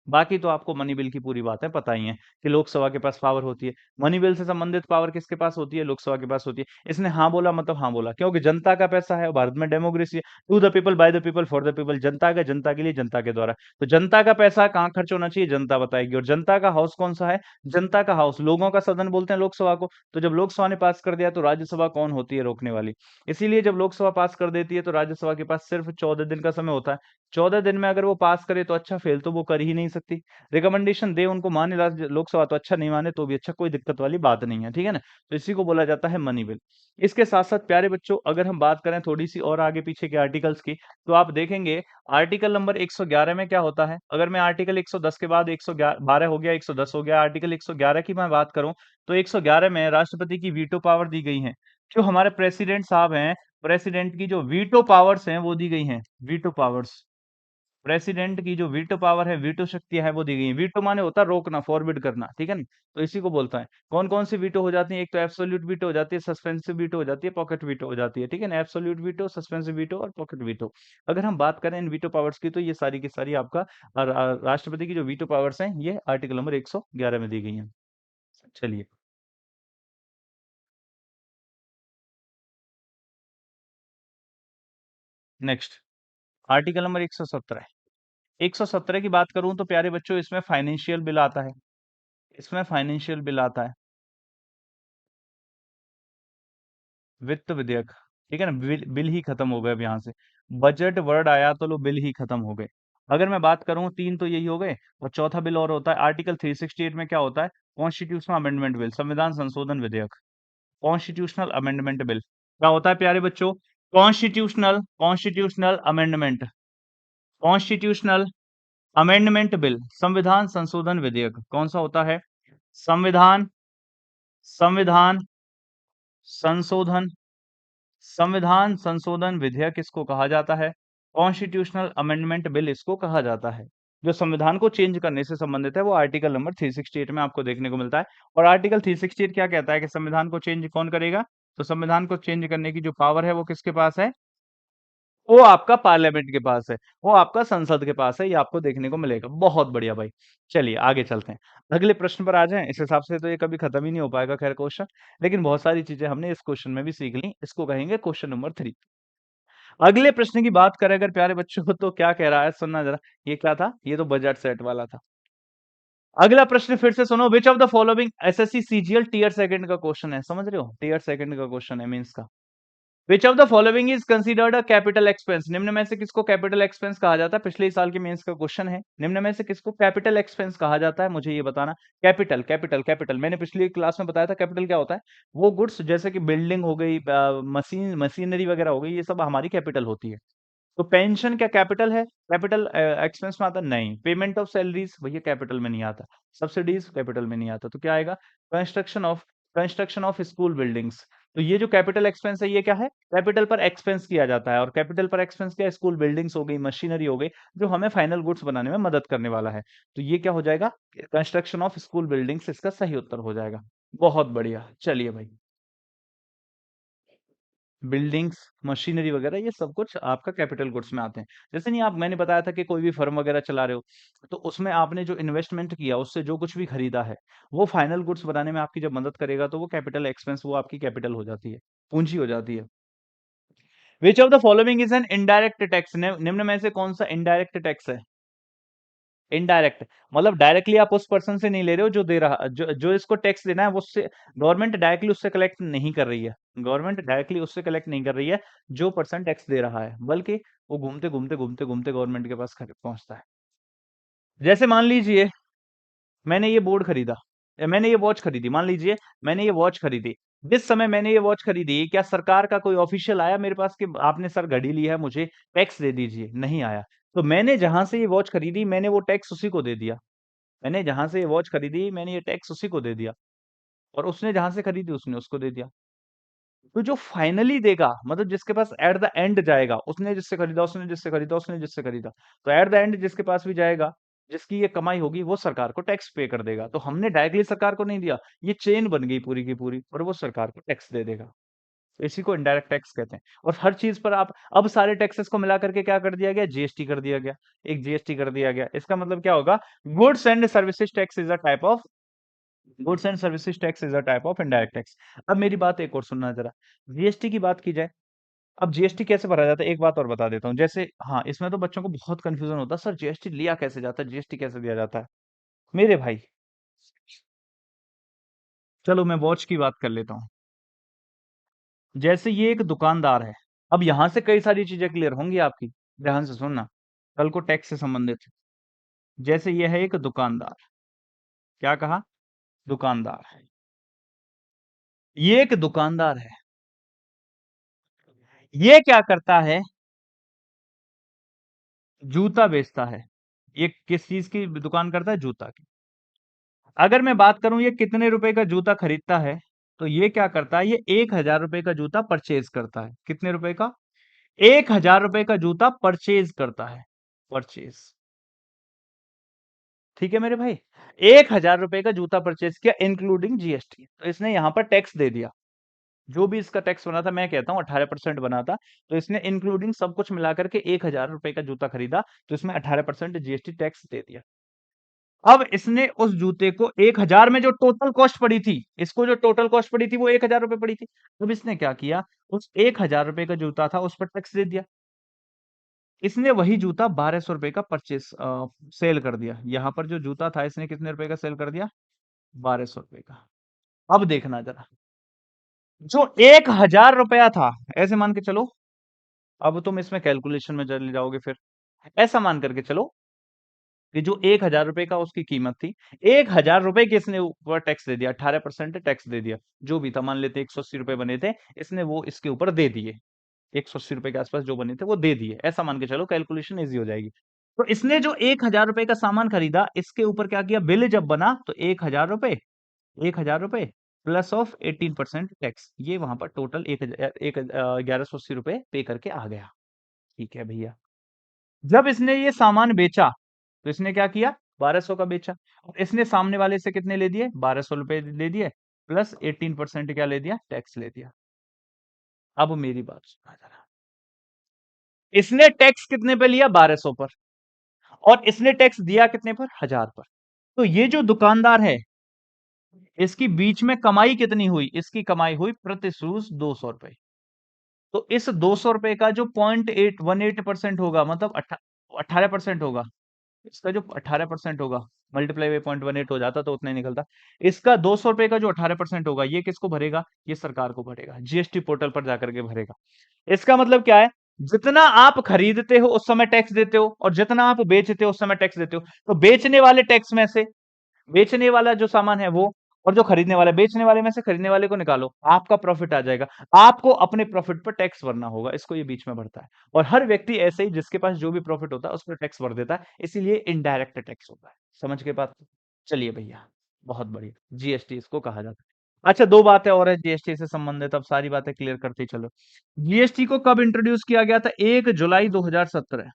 बाकी तो आपको मनी बिल की पूरी बातें पता ही हैं कि लोकसभा के पास पावर होती है। मनी बिल से संबंधित पावर किसके पास होती है? लोकसभा के पास होती है। इसने हाँ बोला मतलब हाँ बोला, क्योंकि जनता का पैसा है, भारत में डेमोक्रेसी है। To the people, by the people, for the people, जनता का, जनता के लिए, जनता के द्वारा। तो जनता का पैसा कहाँ खर्च होना चाहिए? जनता बताएगी। और जनता का हाउस कौन सा है? जनता का हाउस, लोगों का सदन बोलते हैं लोकसभा को। तो जब लोकसभा ने पास कर दिया तो राज्यसभा कौन होती है? रोकने वाली। इसीलिए जब लोकसभा पास कर देती है तो राज्यसभा के पास सिर्फ 14 दिन का समय होता है। 14 दिन में अगर वो पास करे तो अच्छा, फेल तो वो कर ही नहीं सकती। रिकमेंडेशन दे, उनको माने लोकसभा तो अच्छा, नहीं माने तो भी अच्छा, कोई दिक्कत वाली बात नहीं है, ठीक है ना? तो इसी को बोला जाता है मनी बिल। इसके साथ साथ प्यारे बच्चों, अगर हम बात करें थोड़ी सी और आगे पीछे के आर्टिकल्स की, तो आप देखेंगे आर्टिकल नंबर 111 में क्या होता है। अगर मैं आर्टिकल 110 के बाद 112 हो गया, 110 हो गया, आर्टिकल 111 की मैं बात करूं, तो 111 में राष्ट्रपति की वीटो पावर दी गई है। जो हमारे प्रेसिडेंट साहब हैं, प्रेसिडेंट की जो वीटो पावर्स हैं वो दी गई हैं, वीटो पावर्स। प्रेसिडेंट की जो वीटो पावर है, वीटो शक्तियाँ है, वो दी गई हैं। वीटो माने होता है रोकना, फॉरबिड करना, ठीक है ना? तो इसी को बोलता है। कौन-कौन सी वीटो हो जाती है? एक तो एब्सोल्यूट वीटो हो जाती है, सस्पेंसिव वीटो हो जाती है, पॉकेट वीटो हो जाती है, ठीक है ना? एब्सोल्यूट वीटो, सस्पेंसिव वीटो और पॉकेट वीटो। अगर हम बात करें इन वीटो पावर्स की, तो ये सारी की सारी आपका राष्ट्रपति की जो वीटो पावर्स हैं, ये आर्टिकल नंबर 111 में दी गई हैं। चलिए, नेक्स्ट आर्टिकल नंबर 117। 117 की बात करूँ तो प्यारे बच्चों, इसमें फाइनेंशियल बिल आता है। इसमें फाइनेंशियल बिल आता है। वित्त विधेयक, ठीक है ना? बिल बिल ही खत्म हो गए अब यहाँ से। बजट वर्ड आया तो लो बिल ही खत्म हो गए। अगर मैं बात करूँ, 3 तो यही हो गए, और चौथा बिल और होता है आर्टिकल 368 में। क्या होता है? कॉन्स्टिट्यूशनल अमेंडमेंट बिल, संविधान संशोधन विधेयक। कॉन्स्टिट्यूशनल अमेंडमेंट बिल क्या होता है प्यारे बच्चों? Constitutional constitutional amendment, constitutional amendment bill, संविधान संशोधन विधेयक। कौन सा होता है? संविधान संविधान संशोधन संविधान संशोधन विधेयक इसको कहा जाता है। कॉन्स्टिट्यूशनल अमेंडमेंट बिल इसको कहा जाता है। जो संविधान को चेंज करने से संबंधित है वो आर्टिकल नंबर 368 में आपको देखने को मिलता है। और आर्टिकल 368 क्या कहता है कि संविधान को चेंज कौन करेगा? तो संविधान को चेंज करने की जो पावर है वो किसके पास है? वो आपका पार्लियामेंट के पास है, वो आपका संसद के पास है, ये आपको देखने को मिलेगा। बहुत बढ़िया भाई। चलिए आगे चलते हैं। अगले प्रश्न पर आ जाएँ, इस हिसाब से तो ये कभी खत्म ही नहीं हो पाएगा खैर क्वेश्चन, लेकिन बहुत सारी चीज़ें हमने इस क्वेश्चन में भी सीख ली। इसको कहेंगे क्वेश्चन नंबर 3। अगले प्रश्न की बात करें अगर प्यारे बच्चों तो क्या कह रहा है, सुनना ज़रा। ये क्या था? ये तो बजट सेट वाला था। अगला प्रश्न फिर से सुनो, which of the following SSC CGL tier second का क्वेश्चन है, समझ रहे हो? टियर सेकंड का क्वेश्चन है मेंस का। Which of the following is considered a capital expense? निम्न में से किसको कैपिटल एक्सपेंस कहा जाता है? पिछले साल के मेंस का क्वेश्चन है। निम्न में से किसको कैपिटल एक्सपेंस कहा जाता है? मुझे ये बताना। कैपिटल कैपिटल कैपिटल, मैंने पिछली क्लास में बताया था कैपिटल क्या होता है। वो गुड्स जैसे कि बिल्डिंग हो गई, मशीनरी वगैरह हो गई, ये सब हमारी कैपिटल होती है। तो पेंशन क्या कैपिटल है? कैपिटल एक्सपेंस में आता? नहीं। पेमेंट ऑफ सैलरीज भैया कैपिटल में नहीं आता। सब्सिडीज कैपिटल में नहीं आता। तो क्या आएगा? Construction of construction of school buildings. तो ये जो कैपिटल एक्सपेंस है ये क्या है? कैपिटल पर एक्सपेंस किया जाता है। और कैपिटल पर एक्सपेंस क्या? स्कूल बिल्डिंग्स हो गई, मशीनरी हो गई, जो हमें फाइनल गुड्स बनाने में मदद करने वाला है। तो ये क्या हो जाएगा? कंस्ट्रक्शन ऑफ स्कूल बिल्डिंग्स इसका सही उत्तर हो जाएगा। बहुत बढ़िया, चलिए भाई। बिल्डिंग्स, मशीनरी वगैरह ये सब कुछ आपका कैपिटल गुड्स में आते हैं। जैसे नहीं, आप मैंने बताया था कि कोई भी फर्म वगैरह चला रहे हो, तो उसमें आपने जो इन्वेस्टमेंट किया, उससे जो कुछ भी खरीदा है, वो फाइनल गुड्स बनाने में आपकी जब मदद करेगा, तो वो कैपिटल एक्सपेंस वो आपकी कैपिटल हो जाती है, पूंजी हो जाती है। विच of the following is an indirect tax? निम्न में से कौन सा इनडायरेक्ट टैक्स है? इनडायरेक्ट मतलब डायरेक्टली आप उस पर्सन से नहीं ले रहे हो जो दे रहा, जो इसको टैक्स देना है, वो उससे गवर्नमेंट डायरेक्टली उससे कलेक्ट नहीं कर रही है। गवर्नमेंट डायरेक्टली उससे कलेक्ट नहीं कर रही है जो पर्सन टैक्स दे रहा है, बल्कि वो घूमते घूमते घूमते घूमते गवर्नमेंट के पास पहुंचता है। जैसे मान लीजिए मैंने ये बोर्ड खरीदा, मैंने ये वॉच खरीदी, मान लीजिए मैंने ये वॉच खरीदी। जिस समय मैंने ये वॉच खरीदी, क्या सरकार का कोई ऑफिशियल आया मेरे पास कि आपने सर घड़ी ली है, मुझे टैक्स दे दीजिए? नहीं आया। तो मैंने जहां से ये वॉच खरीदी, मैंने वो टैक्स उसी को दे दिया। मैंने जहां से ये वॉच खरीदी, मैंने ये टैक्स उसी को दे दिया। और उसने जहां से खरीदी, उसने उसको दे दिया। तो जो फाइनली देगा, मतलब जिसके पास एट द एंड जाएगा, उसने जिससे खरीदा, उसने जिससे खरीदा, उसने जिससे खरीदा, तो एट द एंड जिसके पास भी जाएगा, जिसकी ये कमाई होगी, वो सरकार को टैक्स पे कर देगा। तो हमने डायरेक्टली सरकार को नहीं दिया, ये चेन बन गई पूरी की पूरी, और वो सरकार को टैक्स दे देगा। तो इसी को इनडायरेक्ट टैक्स कहते हैं। और हर चीज पर आप अब सारे टैक्सेस को मिला करके क्या कर दिया गया? जीएसटी कर दिया गया। एक जीएसटी कर दिया गया। इसका मतलब क्या होगा? Goods and services tax is a type of goods and services tax is a type of indirect tax. अब मेरी बात एक और सुनना जरा। जीएसटी की बात की जाए, अब जीएसटी कैसे भरा जाता है, एक बात और बता देता हूँ। जैसे हाँ, इसमें तो बच्चों को बहुत कंफ्यूजन होता है, सर जीएसटी लिया कैसे जाता है, जीएसटी कैसे दिया जाता है? मेरे भाई, चलो मैं वॉच की बात कर लेता हूँ। जैसे ये एक दुकानदार है, अब यहां से कई सारी चीजें क्लियर होंगी आपकी, ध्यान से सुनना, कल को टैक्स से संबंधित। जैसे ये है एक दुकानदार, क्या कहा? दुकानदार है। ये एक दुकानदार है। ये क्या करता है? जूता बेचता है। ये किस चीज की दुकान करता है? जूता की। अगर मैं बात करूं ये कितने रुपए का जूता खरीदता है, तो ये क्या करता है? ये 1,000 रुपए का जूता परचेज करता है। कितने रुपए का? 1,000 रुपए का जूता परचेज करता है। परचेज। ठीक है मेरे भाई। 1,000 रुपए का जूता परचेज किया इंक्लूडिंग जीएसटी, तो इसने यहां पर टैक्स दे दिया। जो भी इसका टैक्स बना था, मैं कहता हूं 18% बना था, तो इसने इंक्लूडिंग सब कुछ मिलाकर के 1,000 रुपए का जूता खरीदा, तो इसमें 18% जीएसटी टैक्स दे दिया। अब इसने उस जूते को 1,000 में जो टोटल कॉस्ट पड़ी थी, इसको जो टोटल कॉस्ट पड़ी थी वो 1,000 रुपए पड़ी थी। अब इसने क्या किया? उस 1,000 रुपए का जूता था, उस पर टैक्स दे दिया। इसने वही जूता 1,200 रुपए का परचेस सेल कर दिया। यहां पर जो जूता था, इसने कितने रुपए का सेल कर दिया? 1,200 रुपए का। अब देखना जरा, जो 1,000 रुपया था, ऐसे मान के चलो, अब तुम इसमें कैलकुलेशन में चले जाओगे फिर। ऐसा मान करके चलो कि जो 1,000 रुपए का उसकी कीमत थी, 1,000 रुपए के इसने ऊपर टैक्स दे दिया, 18% टैक्स दे दिया। जो भी था, मान लेते 180 रुपए बने थे, इसने वो इसके ऊपर दे दिए। 180 रुपए के आसपास जो बने थे वो दे दिए, ऐसा मान के चलो, कैलकुलेशन इजी हो जाएगी। तो इसने जो 1,000 रुपए का सामान खरीदा, इसके ऊपर क्या किया? बिल जब बना तो 1,000 रुपए, 1,000 रुपए प्लस ऑफ 18% टैक्स, ये वहां पर टोटल 1,1180 रुपए पे करके आ गया। ठीक है भैया। जब इसने ये सामान बेचा, तो इसने क्या किया? 1,200 का बेचा। और इसने सामने वाले से कितने ले दिए? 1,200 रुपए ले दिए, प्लस 18% क्या ले दिया? टैक्स ले दिया। अब मेरी बात सुना जरा। इसने टैक्स कितने पे लिया? 1,200 पर। और इसने टैक्स दिया कितने पर? 1,000 पर। तो ये जो दुकानदार है, इसकी बीच में कमाई कितनी हुई? इसकी कमाई हुई प्रति शूज 200 रुपए। तो इस 200 रुपए का जो 0.818% होगा, मतलब 18% होगा, इसका जो 18% होगा मल्टीप्लाई बाई 0.18 हो जाता तो उतना ही निकलता। इसका 200 रुपए का जो 18% होगा ये किसको भरेगा? ये सरकार को भरेगा, जीएसटी पोर्टल पर जाकर के भरेगा। इसका मतलब क्या है? जितना आप खरीदते हो उस समय टैक्स देते हो और जितना आप बेचते हो उस समय टैक्स देते हो। तो बेचने वाले टैक्स में से बेचने वाला जो सामान है वो, और जो खरीदने वाला है, बेचने वाले में से खरीदने वाले को निकालो, आपका प्रॉफिट आ जाएगा। आपको अपने प्रॉफिट पर टैक्स भरना होगा, इसको ये बीच में भरता है। और हर व्यक्ति ऐसे ही जिसके पास जो भी प्रॉफिट होता है उस पर टैक्स भर देता है, इसीलिए इनडायरेक्ट टैक्स होता है। समझ के बात? चलिए भैया, बहुत बढ़िया, जीएसटी इसको कहा जाता है। अच्छा, दो बातें और है जीएसटी से संबंधित, अब सारी बातें क्लियर करते ही चलो। जीएसटी को कब इंट्रोड्यूस किया गया था? 1 जुलाई 2017।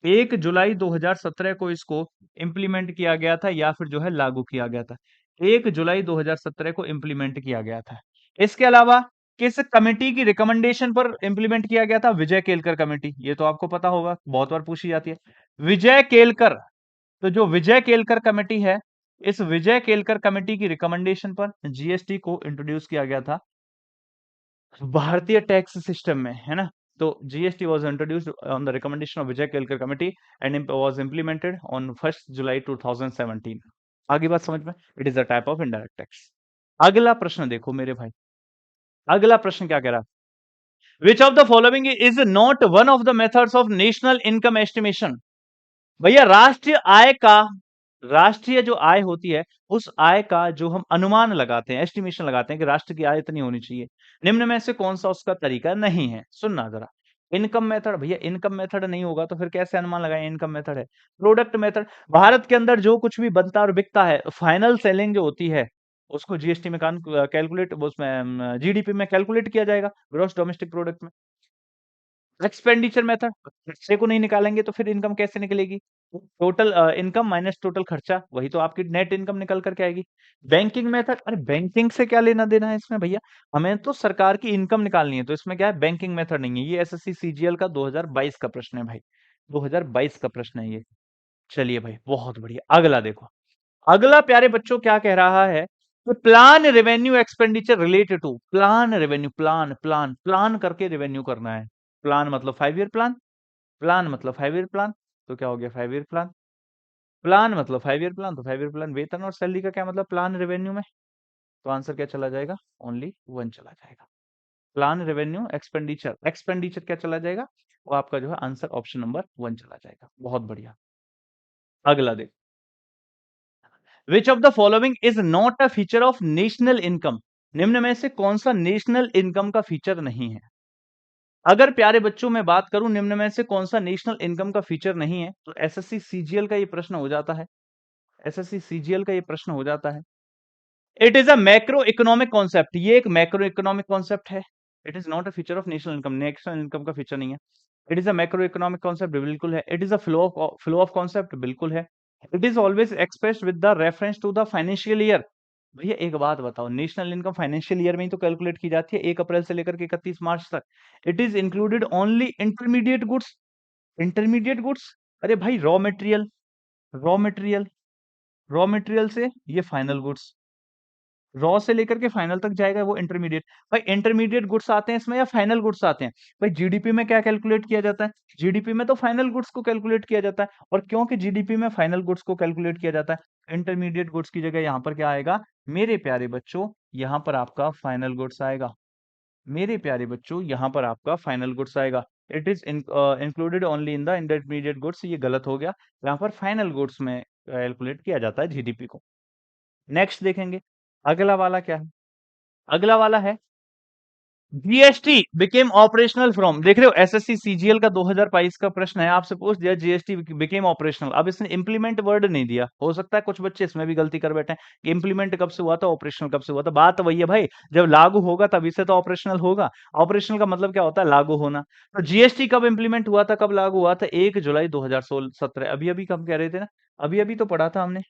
1 जुलाई 2017 को इसको इम्प्लीमेंट किया गया था, या फिर जो है लागू किया गया था। 1 जुलाई 2017 को इम्प्लीमेंट किया गया था। इसके अलावा किस कमेटी की रिकमेंडेशन पर इम्प्लीमेंट किया गया था? विजय केलकर कमेटी, ये तो आपको पता होगा, बहुत बार पूछी जाती है। विजय केलकर, तो जो विजय केलकर कमेटी है, इस विजय केलकर कमेटी की रिकमेंडेशन पर जीएसटी को इंट्रोड्यूस किया गया था भारतीय टैक्स सिस्टम में, है ना? तो GST was introduced on the recommendation of Vijay Kelkar committee and was implemented on 1 जुलाई 2017। आगे बात समझ में? It is a type of indirect tax. अगला प्रश्न देखो मेरे भाई, अगला प्रश्न क्या कह रहा है? विच of the following is not one of the methods of national income estimation? भैया, राष्ट्रीय जो आय होती है, उस आय का जो हम अनुमान लगाते हैं, एस्टिमेशन लगाते हैं कि राष्ट्र की आय इतनी होनी चाहिए, निम्न में से कौन सा उसका तरीका नहीं है? सुनना जरा। इनकम मेथड, भैया इनकम मेथड नहीं होगा तो फिर कैसे अनुमान लगाएं? इनकम मेथड है। प्रोडक्ट मेथड, भारत के अंदर जो कुछ भी बनता और बिकता है, फाइनल सेलिंग जो होती है, उसको जीएसटी में कैलकुलेट, उसमें जीडीपी में कैलकुलेट किया जाएगा, ग्रॉस डोमेस्टिक प्रोडक्ट में। एक्सपेंडिचर मेथड, खर्चे को नहीं निकालेंगे तो फिर इनकम कैसे निकलेगी? टोटल इनकम माइनस टोटल खर्चा, वही तो आपकी नेट इनकम निकल करके आएगी। बैंकिंग मेथड, अरे बैंकिंग से क्या लेना देना है इसमें भैया? हमें तो सरकार की इनकम निकालनी है, तो इसमें क्या है? बैंकिंग मेथड नहीं है। ये एसएससी सीजीएल का 2022 का प्रश्न है भाई, 2022 का प्रश्न है ये। चलिए भाई, बहुत बढ़िया। अगला देखो, अगला प्यारे बच्चों क्या कह रहा है? तो plan revenue expenditure related to plan revenue, plan plan plan करके रेवेन्यू करना है। प्लान मतलब 5 ईयर प्लान, प्लान मतलब 5 ईयर प्लान, तो क्या हो गया? 5 ईयर प्लान। प्लान मतलब 5 ईयर प्लान, तो 5 ईयर प्लान। वेतन और सैलरी का क्या मतलब प्लान रेवेन्यू में? तो आंसर क्या चला जाएगा? ओनली 1 चला जाएगा। प्लान रेवेन्यू एक्सपेंडिचर, एक्सपेंडिचर क्या चला जाएगा? वो आपका जो है आंसर ऑप्शन नंबर 1 चला जाएगा। बहुत बढ़िया। अगला देख, विच of the following is not a feature of national income? निम्न में से कौन सा नेशनल इनकम का फीचर नहीं है? अगर प्यारे बच्चों में बात करूं निम्न में से कौन सा नेशनल इनकम का फीचर नहीं है, तो एसएससी सीजीएल का ये प्रश्न हो जाता है। एसएससी सीजीएल का ये प्रश्न हो जाता है। It is a macro economic concept, ये एक मैक्रो इकोनॉमिक कॉन्सेप्ट है। It is not a feature of national income, national income का फीचर नहीं है। It is a macro economic concept, बिल्कुल है। It is a flow of concept, बिल्कुल है। It is always expressed with the reference to the financial year. भैया एक बात बताओ, नेशनल इनकम फाइनेंशियल ईयर में ही तो कैलकुलेट की जाती है, 1 अप्रैल से लेकर के 31 मार्च तक। It is included only intermediate goods, intermediate goods, अरे भाई रॉ मटेरियल, रॉ मटेरियल से ये फाइनल गुड्स, रॉ से लेकर के फाइनल तक जाएगा वो इंटरमीडिएट। भाई इंटरमीडिएट गुड्स आते हैं इसमें या फाइनल गुड्स आते हैं? भाई जीडीपी में क्या कैलकुलेट किया जाता है? जीडीपी में तो फाइनल गुड्स को कैलकुलेट किया जाता है, और क्योंकि जीडीपी में फाइनल गुड्स को कैलकुलेट किया जाता है, इंटरमीडिएट गुड्स की जगह यहाँ पर क्या आएगा मेरे प्यारे बच्चों? यहाँ पर आपका फाइनल गुड्स आएगा। मेरे प्यारे बच्चों, यहाँ पर आपका फाइनल गुड्स आएगा। It is included only in the intermediate goods, ये गलत हो गया। यहाँ पर फाइनल गुड्स में कैलकुलेट किया जाता है जीडीपी को। नेक्स्ट देखेंगे, अगला वाला क्या है? अगला वाला है जीएसटी बिकेम ऑपरेशनल फ्रॉम, देख रहे हो एसएससी सीजीएल का 2022 का प्रश्न है, आपसे पूछ दिया जीएसटी बिकेम ऑपरेशनल। अब इसने इंप्लीमेंट वर्ड नहीं दिया, हो सकता है कुछ बच्चे इसमें भी गलती कर बैठे हैं कि इंप्लीमेंट कब से हुआ था, ऑपरेशनल कब से हुआ था। बात तो वही है भाई, जब लागू होगा तभी से तो ऑपरेशनल होगा। ऑपरेशनल का मतलब क्या होता है? लागू होना। तो जीएसटी कब इंप्लीमेंट हुआ था, कब लागू हुआ था? 1 जुलाई 2017। अभी अभी कब कह रहे थे ना, अभी अभी तो पढ़ा था हमने,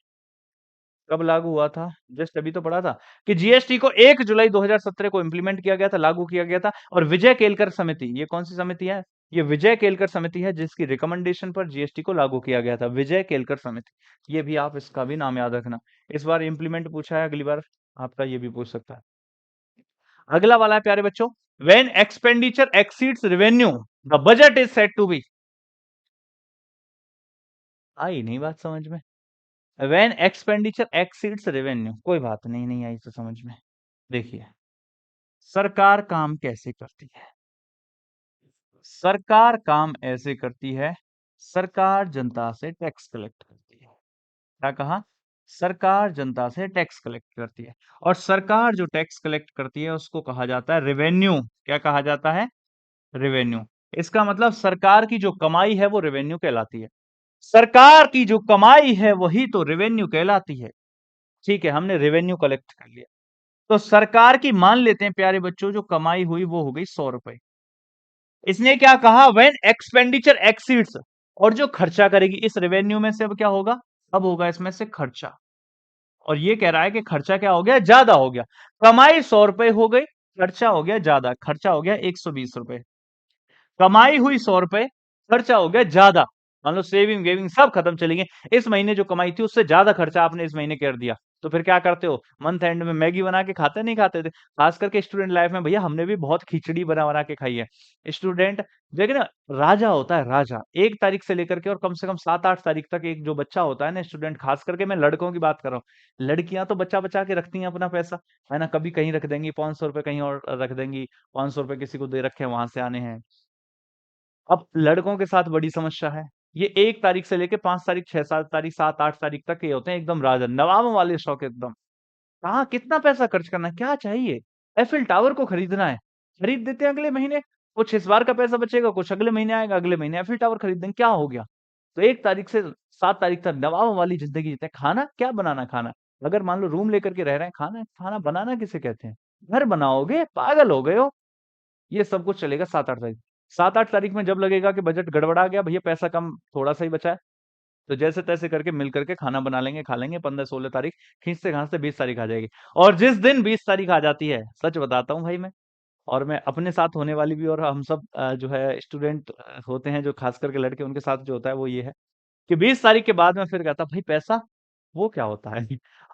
कब लागू हुआ था? जस्ट अभी तो पढ़ा था कि जीएसटी को 1 जुलाई 2017 को इंप्लीमेंट किया गया था, लागू किया गया था। और विजय केलकर समिति, ये कौन सी समिति है? ये विजय केलकर समिति है, जिसकी रिकमेंडेशन पर जीएसटी को लागू किया गया था, विजय केलकर समिति। ये भी आप इसका भी नाम याद रखना। इस बार इंप्लीमेंट पूछा है, अगली बार आपका ये भी पूछ सकता है। अगला वाला है प्यारे बच्चों, when expenditure exceeds revenue the budget is set to be. आई नहीं बात समझ में। व्हेन एक्सपेंडिचर एक्सीड्स रेवेन्यू, कोई बात नहीं, नहीं आई तो समझ में। देखिए, सरकार काम कैसे करती है? सरकार काम ऐसे करती है, सरकार जनता से टैक्स कलेक्ट करती है। क्या कहा? सरकार जनता से टैक्स कलेक्ट करती है, और सरकार जो टैक्स कलेक्ट करती है उसको कहा जाता है रेवेन्यू। क्या कहा जाता है? रेवेन्यू। इसका मतलब सरकार की जो कमाई है वो रेवेन्यू कहलाती है। सरकार की जो कमाई है वही तो रेवेन्यू कहलाती है। ठीक है, हमने रेवेन्यू कलेक्ट कर लिया। तो सरकार की मान लेते हैं प्यारे बच्चों, जो कमाई हुई वो हो गई 100 रुपए। इसने क्या कहा? व्हेन एक्सपेंडिचर एक्सीड्स, और जो खर्चा करेगी इस रेवेन्यू में से, अब क्या होगा? अब होगा इसमें से खर्चा। और ये कह रहा है कि खर्चा क्या हो गया? ज्यादा हो गया। कमाई 100 रुपए हो गई, खर्चा हो गया ज्यादा, खर्चा हो गया 120 रुपए। कमाई हुई 100 रुपए, खर्चा हो गया ज्यादा। मान लो सेविंग वेविंग सब खत्म चली गई, इस महीने जो कमाई थी उससे ज्यादा खर्चा आपने इस महीने कर दिया। तो फिर क्या करते हो? मंथ एंड में मैगी बना के खाते नहीं खाते थे? खास करके स्टूडेंट लाइफ में भैया हमने भी बहुत खिचड़ी बना बना के खाई है। स्टूडेंट देखिए ना, राजा होता है राजा, 1 तारीख से लेकर के और कम से कम 7-8 तारीख तक एक जो बच्चा होता है ना स्टूडेंट, खास करके मैं लड़कों की बात कर रहा हूँ। लड़कियां तो बच्चा बचा के रखती हैं अपना पैसा, है ना, कभी कहीं रख देंगी 500 रुपए, कहीं और रख देंगी, 500 रुपए किसी को दे रखे हैं वहां से आने हैं। अब लड़कों के साथ बड़ी समस्या है। ये 1 तारीख से लेके 5 तारीख, 6-7 तारीख, 7-8 तारीख तक ये होते हैं एकदम राजा, नवाबों वाले शौक एकदम। कहाँ कितना पैसा खर्च करना है, क्या चाहिए? एफिल टावर को खरीदना है, खरीद देते हैं अगले महीने। कुछ इस बार का पैसा बचेगा, कुछ अगले महीने आएगा, अगले महीने एफिल टावर खरीद देंगे, क्या हो गया? तो 1 तारीख से 7 तारीख तक नवाबों वाली जिंदगी जीते हैं। खाना क्या बनाना? खाना अगर मान लो रूम लेकर के रह रहे हैं, खाना खाना बनाना किसे कहते हैं? घर बनाओगे? पागल हो गए हो? ये सब कुछ चलेगा 7-8 तारीख। 7-8 तारीख में जब लगेगा कि बजट गड़बड़ा गया, भैया पैसा कम थोड़ा सा ही बचा है, तो जैसे तैसे करके मिल करके खाना बना लेंगे, खा लेंगे। 15-16 तारीख खींचते खांचते 20 तारीख आ जाएगी। और जिस दिन 20 तारीख आ जाती है, सच बताता हूँ भाई मैं, और मैं अपने साथ होने वाली भी, और हम सब जो है स्टूडेंट होते हैं जो खास करके लड़के, उनके साथ जो होता है वो ये है कि 20 तारीख के बाद में फिर कहता भाई पैसा वो क्या होता है?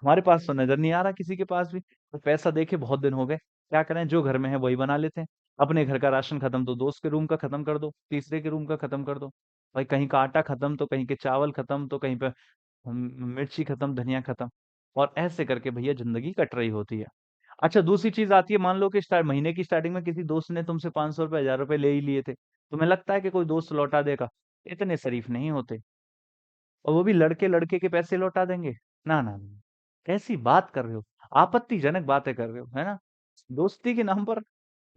हमारे पास तो नजर नहीं आ रहा किसी के पास भी, तो पैसा देखे बहुत दिन हो गए, क्या करें, जो घर में है वही बना लेते हैं। अपने घर का राशन खत्म तो दोस्त के रूम का खत्म कर दो, तीसरे के रूम का खत्म कर दो। भाई कहीं का आटा खत्म तो कहीं के चावल खत्म, तो कहीं पे मिर्ची खत्म, धनिया खत्म, और ऐसे करके भैया जिंदगी कट रही होती है। अच्छा, दूसरी चीज आती है, मान लो कि स्टार्ट महीने की स्टार्टिंग में किसी दोस्त ने तुमसे 500 रुपए, 1000 रुपए ले ही लिए थे, तुम्हें लगता है कि कोई दोस्त लौटा देगा? इतने शरीफ नहीं होते, और वो भी लड़के लड़के के पैसे लौटा देंगे? ना ना ना, कैसी बात कर रहे हो? आपत्तिजनक बातें कर रहे हो, है ना? दोस्ती के नाम पर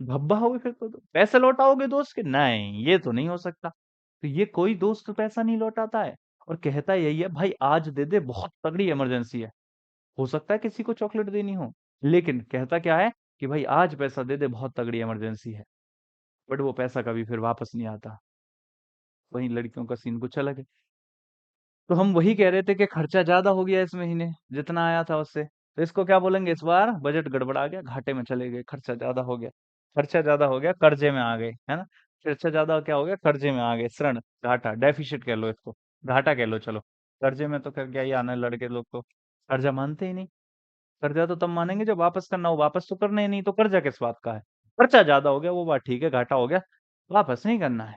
धब्बा हो फिर तो पैसे लौटाओगे दोस्त के? नहीं, ये तो नहीं हो सकता। तो ये कोई दोस्त पैसा नहीं लौटाता है, और कहता यही है भाई आज दे दे, बहुत तगड़ी इमरजेंसी है। हो सकता है किसी को चॉकलेट देनी हो, लेकिन कहता क्या है कि भाई आज पैसा दे दे, बहुत तगड़ी इमरजेंसी है। बट वो पैसा कभी फिर वापस नहीं आता। वहीं लड़कियों का सीन कुछ अलग है। तो हम वही कह रहे थे कि खर्चा ज्यादा हो गया इस महीने जितना आया था उससे, तो इसको क्या बोलेंगे? इस बार बजट गड़बड़ा गया, घाटे में चले गए, खर्चा ज्यादा हो गया। खर्चा ज्यादा हो गया, कर्जे में आ गए, है ना? खर्चा ज्यादा क्या हो गया? कर्जे में आ गए, ऋण, घाटा, डेफिसिट कह लो इसको, घाटा कह लो, चलो। कर्जे में तो कर क्या ही आना है, लड़के लोग तो कर्जा मानते ही नहीं। कर्जा तो तब मानेंगे जब वापस करना हो, वापस तो करना ही नहीं, तो कर्जा किस बात का है? खर्चा ज्यादा हो गया वो बात ठीक है, घाटा हो गया, वापस नहीं करना है।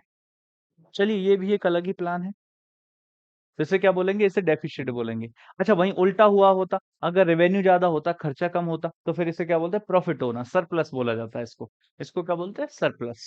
चलिए, ये भी एक अलग ही प्लान है। तो इसे क्या बोलेंगे? इसे डेफिसिट बोलेंगे। अच्छा, वहीं उल्टा हुआ होता, अगर रेवेन्यू ज्यादा होता, खर्चा कम होता, तो फिर इसे क्या बोलते हैं? प्रॉफिट होना, सरप्लस बोला जाता है इसको। इसको क्या बोलते हैं? सरप्लस।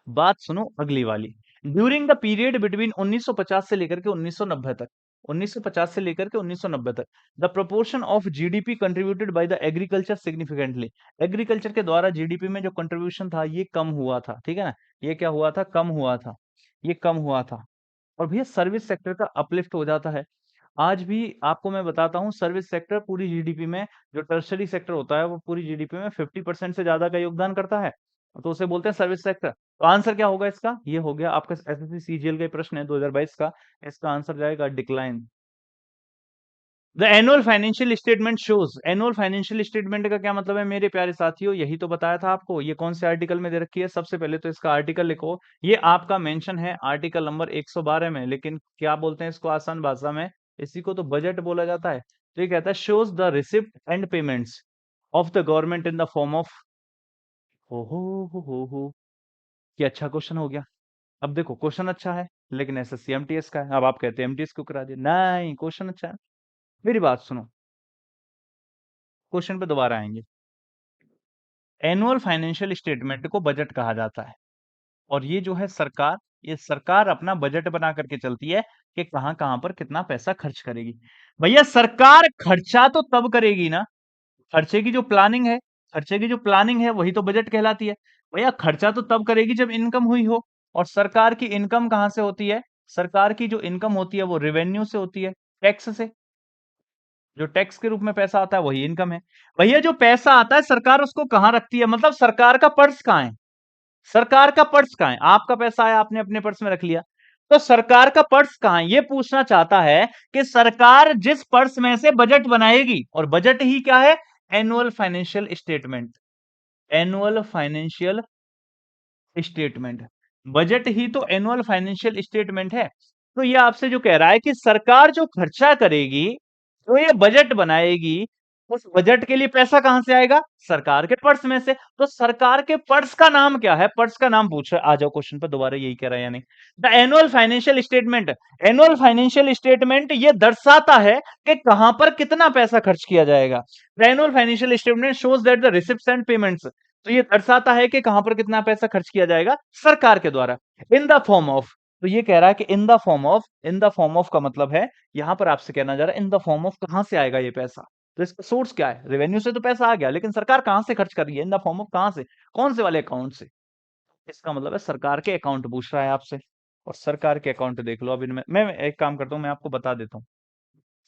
बात सुनो अगली वाली। ड्यूरिंग द पीरियड बिटवीन 1950 से लेकर के 1990 तक, 1950 से लेकर के 1990 तक, the proportion of GDP contributed by the agriculture significantly, agriculture के द्वारा जीडीपी में जो कंट्रीब्यूशन था ये कम हुआ था, ठीक है ना? ये क्या हुआ था? कम हुआ था, ये कम हुआ था। और भैया सर्विस सेक्टर का अपलिफ्ट हो जाता है। आज भी आपको मैं बताता हूँ, सर्विस सेक्टर पूरी जीडीपी में, जो टर्शरी सेक्टर होता है वो पूरी जीडीपी में 50% से ज्यादा का योगदान करता है, तो उसे बोलते हैं सर्विस सेक्टर। तो आंसर क्या होगा इसका? ये हो गया आपका एसएससी सीजीएल का प्रश्न है 2022 का। इसका आंसर जाएगा decline. The annual financial statement shows, annual financial statement का क्या मतलब है मेरे प्यारे साथियों? यही तो बताया था आपको। ये कौन से आर्टिकल में दे रखी है? सबसे पहले तो इसका आर्टिकल लिखो। ये आपका मेंशन है आर्टिकल नंबर 112 में, लेकिन क्या बोलते हैं इसको आसान भाषा में? इसी को तो बजट बोला जाता है। तो ये कहता है shows the receipt and payments of the government in the form of, हो ये अच्छा क्वेश्चन हो गया। अब देखो क्वेश्चन अच्छा है, लेकिन एसएससी एमटीएस का है। अब आप कहते हैं एमटीएस क्यों करा दिया? नहीं, क्वेश्चन अच्छा है। मेरी बात सुनो, क्वेश्चन पे दोबारा आएंगे। एनुअल फाइनेंशियल स्टेटमेंट को बजट कहा जाता है, और ये जो है सरकार, ये सरकार अपना बजट बना करके चलती है कि कहाँ कहाँ पर कितना पैसा खर्च करेगी। भैया सरकार खर्चा तो तब करेगी ना, खर्चे की जो प्लानिंग है, खर्चे की जो प्लानिंग है वही तो बजट कहलाती है। भैया खर्चा तो तब करेगी जब इनकम हुई हो, और सरकार की इनकम कहाँ से होती है? सरकार की जो इनकम होती है वो रेवेन्यू से होती है, टैक्स से। जो टैक्स के रूप में पैसा आता है वही इनकम है। भैया जो पैसा आता है सरकार उसको कहाँ रखती है? मतलब सरकार का पर्स कहाँ है? सरकार का पर्स कहाँ है? आपका पैसा आया, आपने अपने पर्स में रख लिया, तो सरकार का पर्स कहाँ है? ये पूछना चाहता है कि सरकार जिस पर्स में से बजट बनाएगी, और बजट ही क्या है? Annual financial statement. Annual financial statement, budget ही तो एनुअल फाइनेंशियल स्टेटमेंट है। तो ये आपसे जो कह रहा है कि सरकार जो खर्चा करेगी, तो ये बजट बनाएगी, उस बजट के लिए पैसा कहां से आएगा? सरकार के पर्स में से। तो सरकार के पर्स का नाम क्या है? पर्स का नाम पूछ रहा है। आ जाओ क्वेश्चन पर, दोबारा यही कह रहा है या नहीं? The annual financial statement, annual financial statement ये दर्शाता है कि कहां पर कितना पैसा खर्च किया जाएगा। The annual financial statement shows that the receipts and payments, तो ये दर्शाता है कि कहां पर कितना पैसा खर्च किया जाएगा सरकार के द्वारा। इन द फॉर्म ऑफ, तो ये कह रहा है कि in the form of, in the form of का मतलब है यहां पर आपसे कहना जा रहा है इन द फॉर्म ऑफ कहां से आएगा ये पैसा? तो इसका सोर्स क्या है? रेवेन्यू से तो पैसा आ गया, लेकिन सरकार कहां से खर्च कर रही है? इन द फॉर्म ऑफ कहां से? कौन से वाले अकाउंट से? इसका मतलब है सरकार के अकाउंट पूछ रहा है आपसे, और सरकार के अकाउंट देख लो। अब इनमें मैं एक काम करता हूं, मैं आपको बता देता हूं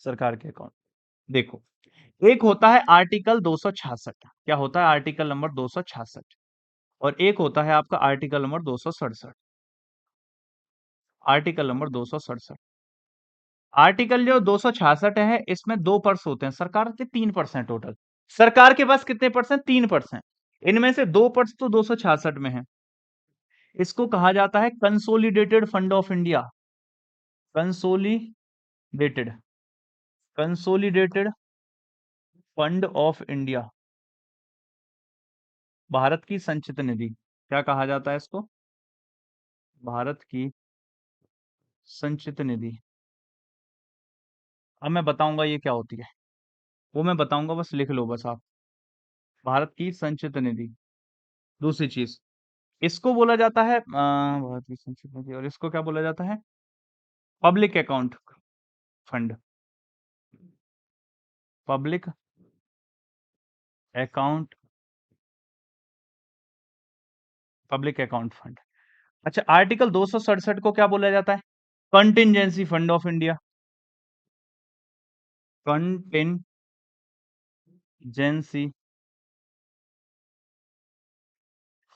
सरकार के अकाउंट। देखो, एक होता है आर्टिकल 266, क्या होता है? Article number 266। और एक होता है आपका article number 267। Article number 267, article जो 266 है इसमें दो पर्स होते हैं, सरकार के 3% टोटल। सरकार के पास कितने परसेंट? 3%। इनमें से दो पर्स तो 266 में है। इसको कहा जाता है consolidated fund of India. Consolidated, consolidated fund of India, Bharat की संचित निधि। क्या कहा जाता है इसको? भारत की संचित निधि। अब मैं बताऊंगा ये क्या होती है, वो मैं बताऊंगा, बस लिख लो बस आप। भारत की संचित निधि। दूसरी चीज, इसको बोला जाता है भारत की संचित निधि, और इसको क्या बोला जाता है? Public account fund. Public account, public account fund. अच्छा, आर्टिकल 267 को क्या बोला जाता है? Contingency fund of India. Contingency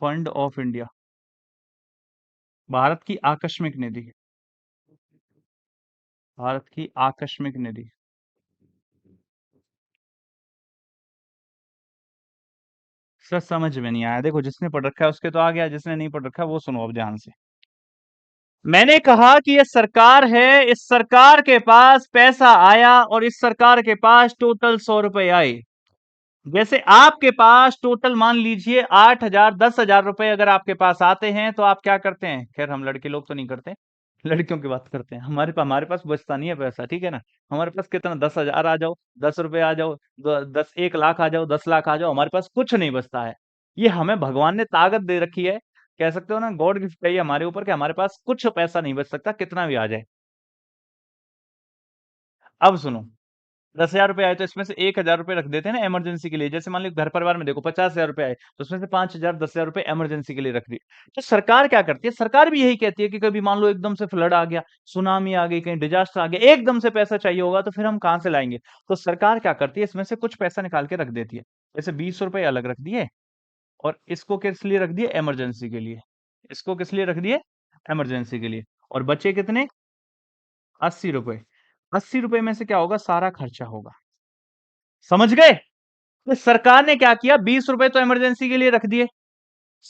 fund of India, Bharat की आकस्मिक निधि। भारत की आकस्मिक निधि। सर समझ में नहीं आया। देखो, जिसने पढ़ रखा है उसके तो आ गया, जिसने नहीं पढ़ रखा है वो सुनो अब ध्यान से। मैंने कहा कि ये सरकार है, इस सरकार के पास पैसा आया, और इस सरकार के पास टोटल 100 रुपए आए। जैसे आपके पास टोटल मान लीजिए 8,000, 10,000 रुपए अगर आपके पास आते हैं, तो आप क्या करते हैं? खैर हम लड़के लोग तो नहीं करते, लड़कियों की बात करते हैं। हमारे पास बचता नहीं है पैसा, ठीक है ना? हमारे पास कितना, 10,000 आ जाओ, 10 रुपए आ जाओ, 1 लाख आ जाओ, 10 लाख आ जाओ, हमारे पास कुछ नहीं बचता है। ये हमें भगवान ने ताकत दे रखी है, कह सकते हो ना, गॉड गिफ्ट है ये हमारे ऊपर, कि हमारे पास कुछ पैसा नहीं बच सकता, कितना भी आ जाए। अब सुनो, 10,000 रुपए आए तो इसमें से 1,000 रुपए रख देते हैं ना इमरजेंसी के लिए। जैसे मान लो घर परिवार में देखो 50,000 रुपए आए, तो उसमें से 5,000, 10,000 रुपए इमरजेंसी के लिए रख दिए। तो सरकार क्या करती है? सरकार भी यही कहती है कि कभी मान लो एकदम से फ्लड आ गया, सुनामी आ गई, कहीं डिजास्टर आ गया, एकदम से पैसा चाहिए होगा, तो फिर हम कहाँ से लाएंगे? तो सरकार क्या करती है? इसमें से कुछ पैसा निकाल के रख देती है। जैसे 20 रुपए अलग रख दिए, और इसको किस लिए रख दिए? इमरजेंसी के लिए। इसको किस लिए रख दिए? इमरजेंसी के लिए। और बचे कितने? 80 रुपए। 80 रुपए में से क्या होगा? सारा खर्चा होगा। समझ गए? तो सरकार ने क्या किया? 20 रुपए तो इमरजेंसी के लिए रख दिए।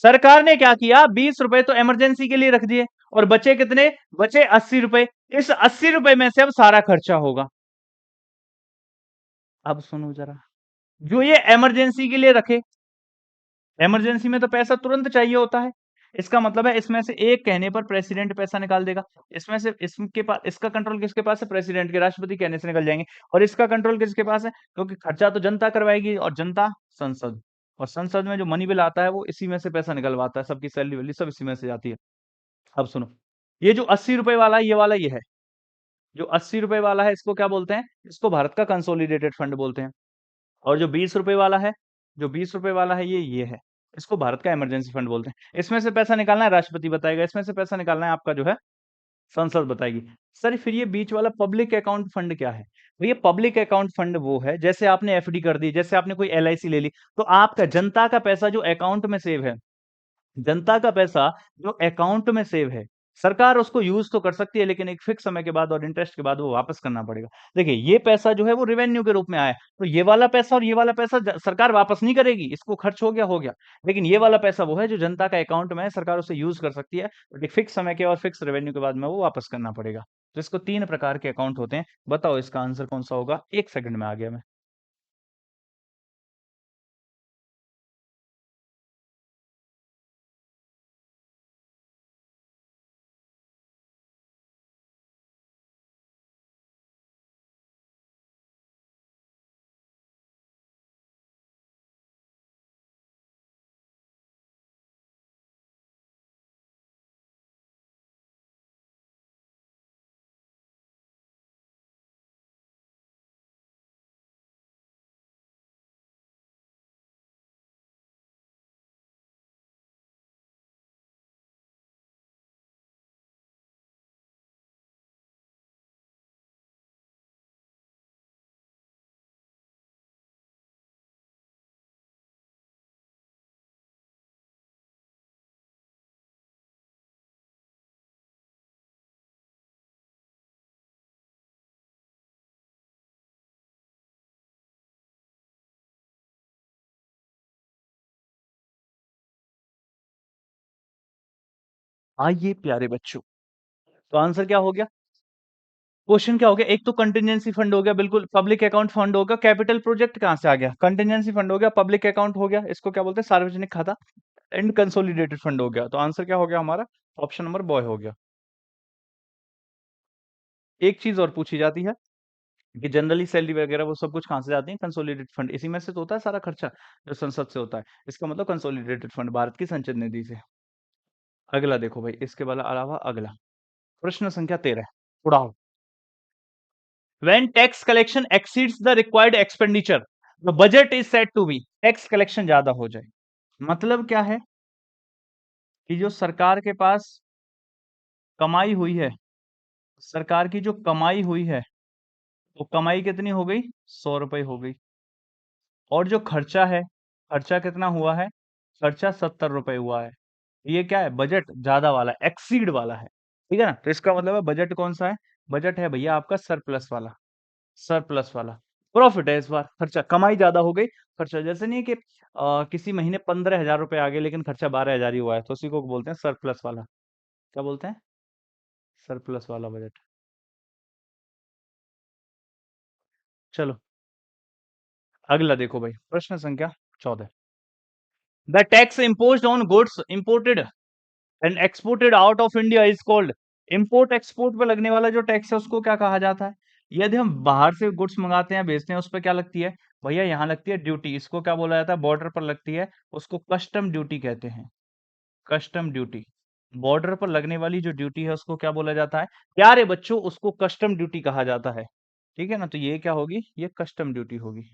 सरकार ने क्या किया? 20 रुपए तो इमरजेंसी के लिए रख दिए, और बचे कितने? बचे 80 रुपए। इस 80 रुपए में से अब सारा खर्चा होगा। अब सुनो जरा, जो ये इमरजेंसी के लिए रखे, इमरजेंसी में तो पैसा तुरंत चाहिए होता है, इसका मतलब है इसमें से एक कहने पर प्रेसिडेंट पैसा निकाल देगा। इसमें से इसके पास इसका कंट्रोल किसके पास है? प्रेसिडेंट के, राष्ट्रपति कहने से निकल जाएँगे। और इसका कंट्रोल किसके पास है? क्योंकि खर्चा तो जनता करवाएगी और जनता संसद। और संसद में जो मनी बिल आता है वो इसी में से पैसा निकलवाता है, सबकी सैलरी-वैलरी सब इसी में से जाती है। अब सुनो, ये जो ₹80 वाला है, ये वाला ये है। जो ₹80 वाला है इसको क्या बोलते हैं? इसको भारत का कंसोलिडेटेड फंड बोलते हैं। और जो ₹20 वाला है, जो ₹20 वाला है ये है। इसको भारत का इमरजेंसी फंड बोलते हैं। इसमें से पैसा निकालना है राष्ट्रपति बताएगा, इसमें से पैसा निकालना है आपका जो है संसद बताएगी। सर फिर ये बीच वाला पब्लिक अकाउंट फंड क्या है? भैया पब्लिक अकाउंट फंड वो है जैसे आपने एफडी कर दी, जैसे आपने कोई एलआईसी ले ली, तो आपका जनता का पैसा जो अकाउंट में सेव है, जनता का पैसा जो अकाउंट में सेव है, सरकार उसको यूज़ तो कर सकती है लेकिन एक फिक्स समय के बाद और इंटरेस्ट के बाद वो वापस करना पड़ेगा। देखिए ये पैसा जो है वो रेवेन्यू के रूप में आया है, तो ये वाला पैसा और ये वाला पैसा सरकार वापस नहीं करेगी, इसको खर्च हो गया। लेकिन ये वाला पैसा वो है जो जनता का अकाउंट में है, सरकार उसे यूज़ कर सकती है, बट एक फिक्स समय के और फिक्स रेवेन्यू के बाद में वो वापस करना पड़ेगा। तो इसको 3 प्रकार के अकाउंट होते हैं। बताओ इसका आंसर कौन-सा होगा? 1 सेकंड में आ गया मैं। आइए प्यारे बच्चों, तो आंसर क्या हो गया? क्वेश्चन क्या हो गया? एक तो कंटीजेंसी फंड हो गया, बिल्कुल पब्लिक अकाउंट फंड होगा, कैपिटल प्रोजेक्ट कहां से आ गया? कंटीजेंसी फंड हो गया, पब्लिक अकाउंट हो गया, इसको क्या बोलते हैं? सार्वजनिक खाता। एंड कंसोलिडेटेड फंड हो गया। तो आंसर क्या हो गया हमारा? ऑप्शन नंबर बॉय हो गया। एक चीज और पूछी जाती है कि जनरली सैलरी वगैरह वो सब कुछ कहां से जाती है? कंसोलिडेटेड फंड, इसी में से तो होता है सारा खर्चा जो संसद से होता है। इसका मतलब कंसोलिडेटेड फंड भारत की संचित निधि से। अगला देखो भाई, इसके वाला अलावा अगला प्रश्न संख्या 13 उड़ाओ। When tax collection exceeds the required expenditure, the budget is said to be, tax collection ज्यादा हो जाए, मतलब क्या है कि जो सरकार के पास कमाई हुई है, सरकार की जो कमाई हुई है, वो कमाई कितनी हो गई? 100 रुपए हो गई। और जो खर्चा है, खर्चा कितना हुआ है? खर्चा 70 रुपए हुआ है। ये क्या है? बजट ज्यादा वाला, एक्सीड वाला है। ठीक है ना? तो इसका मतलब है बजट कौन सा है? बजट है भैया आपका सरप्लस वाला, सरप्लस वाला। प्रॉफिट है इस बार, खर्चा कमाई ज्यादा हो गई, खर्चा जैसे नहीं है कि किसी महीने 15,000 रुपए आ गए लेकिन खर्चा 12,000 ही हुआ है, तो उसी को बोलते हैं सरप्लस वाला। क्या बोलते हैं? सरप्लस वाला बजट। चलो अगला देखो भाई, प्रश्न संख्या 14। The tax imposed on goods imported and exported out of India is called. Import export पर लगने वाला जो टैक्स है उसको क्या कहा जाता है? यदि हम बाहर से गुड्स मंगाते हैं बेचते हैं उस पर क्या लगती है? भैया यहाँ लगती है ड्यूटी, इसको क्या बोला जाता है? बॉर्डर पर लगती है, उसको कस्टम ड्यूटी कहते हैं। Custom duty. बॉर्डर पर लगने वाली जो ड्यूटी है उसको क्या बोला जाता है? प्यारे बच्चों उसको कस्टम ड्यूटी कहा जाता है। ठीक है ना? तो ये क्या होगी? ये कस्टम ड्यूटी होगी।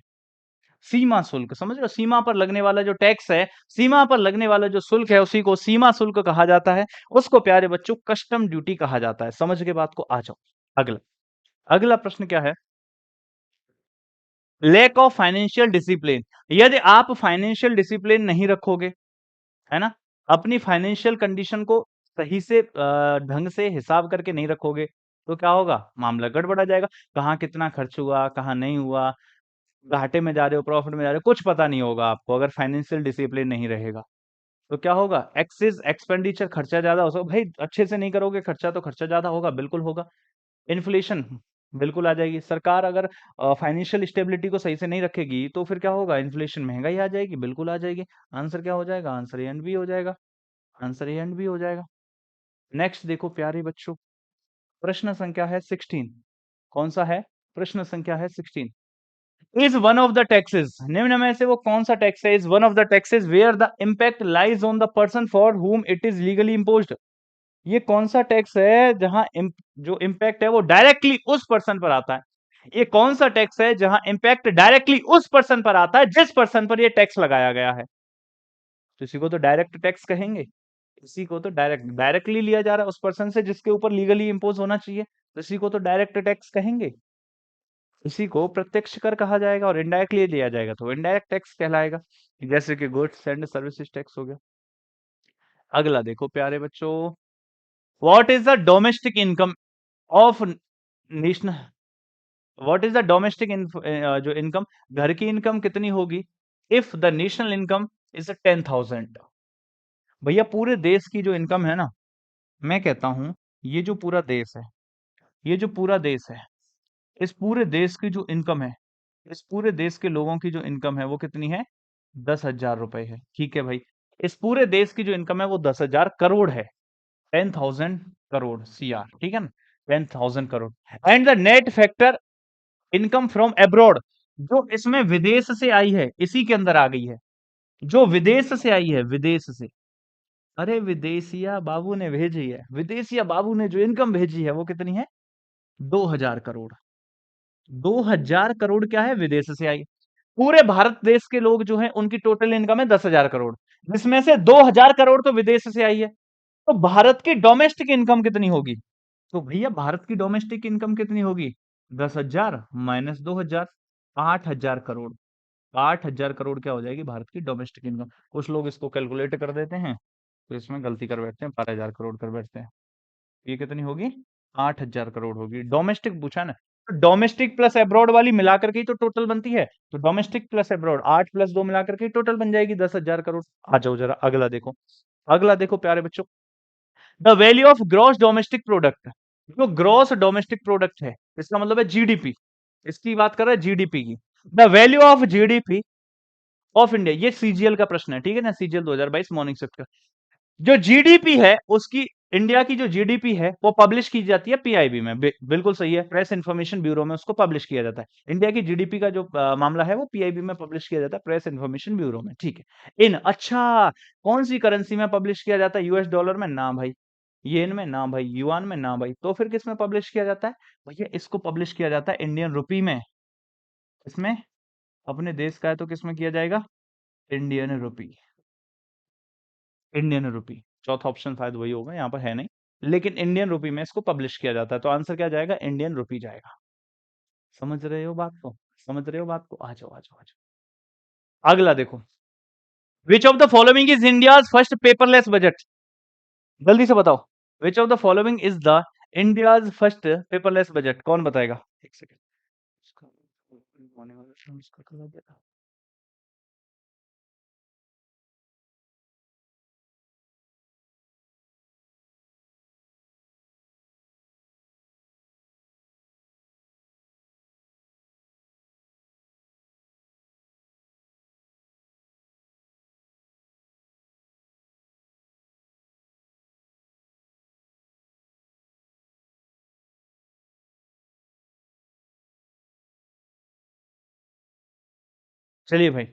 सीमा शुल्क, समझ रहे हो? सीमा पर लगने वाला जो टैक्स है, सीमा पर लगने वाला जो शुल्क है उसी को सीमा शुल्क कहा जाता है। उसको प्यारे बच्चों कस्टम ड्यूटी कहा जाता है। समझ के बात को आ जाओ। अगला, अगला प्रश्न क्या है? Lack of financial discipline. यदि आप फाइनेंशियल डिसिप्लिन नहीं रखोगे, है ना? अपनी फाइनेंशियल कंडीशन को सही से ढंग से हिसाब करके नहीं रखोगे, तो क्या होगा? मामला गड़बड़ा जाएगा। कहाँ कितना खर्च हुआ, कहाँ नहीं हुआ, घाटे में जा रहे हो, प्रॉफिट में जा रहे हो, कुछ पता नहीं होगा आपको अगर फाइनेंशियल डिसिप्लिन नहीं रहेगा। तो क्या होगा? एक्सेस एक्सपेंडिचर, खर्चा ज़्यादा हो सकता भाई अच्छे से नहीं करोगे खर्चा तो खर्चा ज़्यादा होगा, बिल्कुल होगा। इन्फ्लेशन बिल्कुल आ जाएगी। सरकार अगर फाइनेंशियल स्टेबिलिटी को सही से नहीं रखेगी, तो फिर क्या होगा? इन्फ्लेशन, महँगाई आ जाएगी, बिल्कुल आ जाएगी। आंसर क्या हो जाएगा? आंसर ए एंड बी हो जाएगा। आंसर ए एंड बी हो जाएगा। नेक्स्ट देखो प्यारे बच्चों, प्रश्न संख्या है 16। कौन सा है? प्रश्न संख्या है 16। Is one of the taxes, निम्न में से वो कौन सा टैक्स है? Is one of the taxes where the impact lies on the person for whom it is legally imposed। ये कौन सा टैक्स है जहां जो इम्पैक्ट है वो डायरेक्टली उस पर्सन पर आता है? ये कौन सा टैक्स है जहां इम्पैक्ट डायरेक्टली उस पर्सन पर आता है जिस पर्सन पर ये टैक्स लगाया गया है? तो इसी को तो डायरेक्ट टैक्स कहेंगे। इसी को तो डायरेक्टली लिया जा रहा है उस पर्सन से जिसके ऊपर लीगली इंपोज होना चाहिए, तो इसी को तो डायरेक्ट टैक्स कहेंगे। इसी को प्रत्यक्ष कर कहा जाएगा, और इनडायरेक्टली लिया जाएगा तो इनडायरेक्ट टैक्स कहलाएगा, जैसे कि गुड्स एंड सर्विसेज टैक्स हो गया। अगला देखो प्यारे बच्चों, what is the domestic income of national, what is the domestic जो इनकम, घर की इनकम कितनी होगी if the national income is 10,000? भैया पूरे देश की जो इनकम है ना, मैं कहता हूं ये जो पूरा देश है, ये जो पूरा देश है, इस पूरे देश की जो इनकम है, इस पूरे देश के लोगों की जो इनकम है वो कितनी है? 10,000 रुपए है। ठीक है भाई, इस पूरे देश की जो इनकम है वो 10,000 करोड़ है। 10,000 करोड़ CR, ठीक है ना? 10,000 crore. And the net factor income from abroad, जो इसमें विदेश से आई है इसी के अंदर आ गई है, जो विदेश से आई है, विदेश से। अरे विदेशिया बाबू ने भेजी है, विदेशिया बाबू ने जो इनकम भेजी है वो कितनी है? 2,000 करोड़। 2,000 करोड़ क्या है? विदेश से आई। पूरे भारत देश के लोग जो हैं उनकी टोटल इनकम है 10,000 करोड़, जिसमें से 2,000 करोड़ तो विदेश से आई है। तो भारत की डोमेस्टिक इनकम कितनी होगी? तो भैया भारत की डोमेस्टिक इनकम कितनी होगी? 10,000 माइनस 2,000, 8,000 करोड़। 8,000 करोड़ क्या हो जाएगी भारत की डोमेस्टिक इनकम? कुछ लोग इसको कैलकुलेट कर देते हैं तो इसमें गलती कर बैठते हैं, 12,000 करोड़ कर बैठते हैं। ये कितनी होगी? 8,000 करोड़ होगी। डोमेस्टिक पूछा ना, तो डोमेस्टिक प्लस अब्रॉड वाली मिलाकर के ही तो टोटल बनती है। तो डोमेस्टिक प्लस अब्रॉड 8 प्लस 2 मिलाकर के टोटल बन जाएगी 10,000 करोड़। आ जाओ जरा अगला देखो, अगला देखो प्यारे बच्चों, the value of gross domestic product. जो ग्रॉस डोमेस्टिक प्रोडक्ट है इसका मतलब है जीडीपी, इसकी बात कर रहे हैं जीडीपी की। The value of GDP of India, ये सीजीएल का प्रश्न है, ठीक है ना? सीजीएल 2022 मॉर्निंग शिफ्ट का। जो जीडीपी है उसकी, इंडिया की जो जीडीपी है वो पब्लिश की जाती है पीआईबी में। बिल्कुल सही है, प्रेस इंफॉर्मेशन ब्यूरो में उसको पब्लिश किया जाता है। इंडिया की जीडीपी का जो मामला है वो पीआईबी में पब्लिश किया जाता है, प्रेस इंफॉर्मेशन ब्यूरो में, ठीक है। इन अच्छा, कौन सी करेंसी में पब्लिश किया जाता है? यूएस डॉलर में ना भाई, येन में ना भाई, युआन में ना भाई, तो फिर किस में पब्लिश किया जाता है? भैया इसको पब्लिश किया जाता है इंडियन रुपी में। इसमें अपने देश का है तो किस में किया जाएगा? Indian rupee. इंडियन रुपी, चौथा ऑप्शन शायद वही होगा, यहाँ पर है नहीं, लेकिन इंडियन रुपी में इसको पब्लिश किया जाता है, तो आंसर क्या जाएगा? इंडियन रुपी जाएगा। समझ रहे हो बात को? समझ रहे हो बात को? आ जाओ आ जाओ आ जाओ। अगला देखो, विच of the following is India's first paperless budget? जल्दी से बताओ, विच of the following is the India's first paperless budget? कौन बताएगा? एक सेकेंड, होने वाला है, उसका कलर देना। चलिए भाई,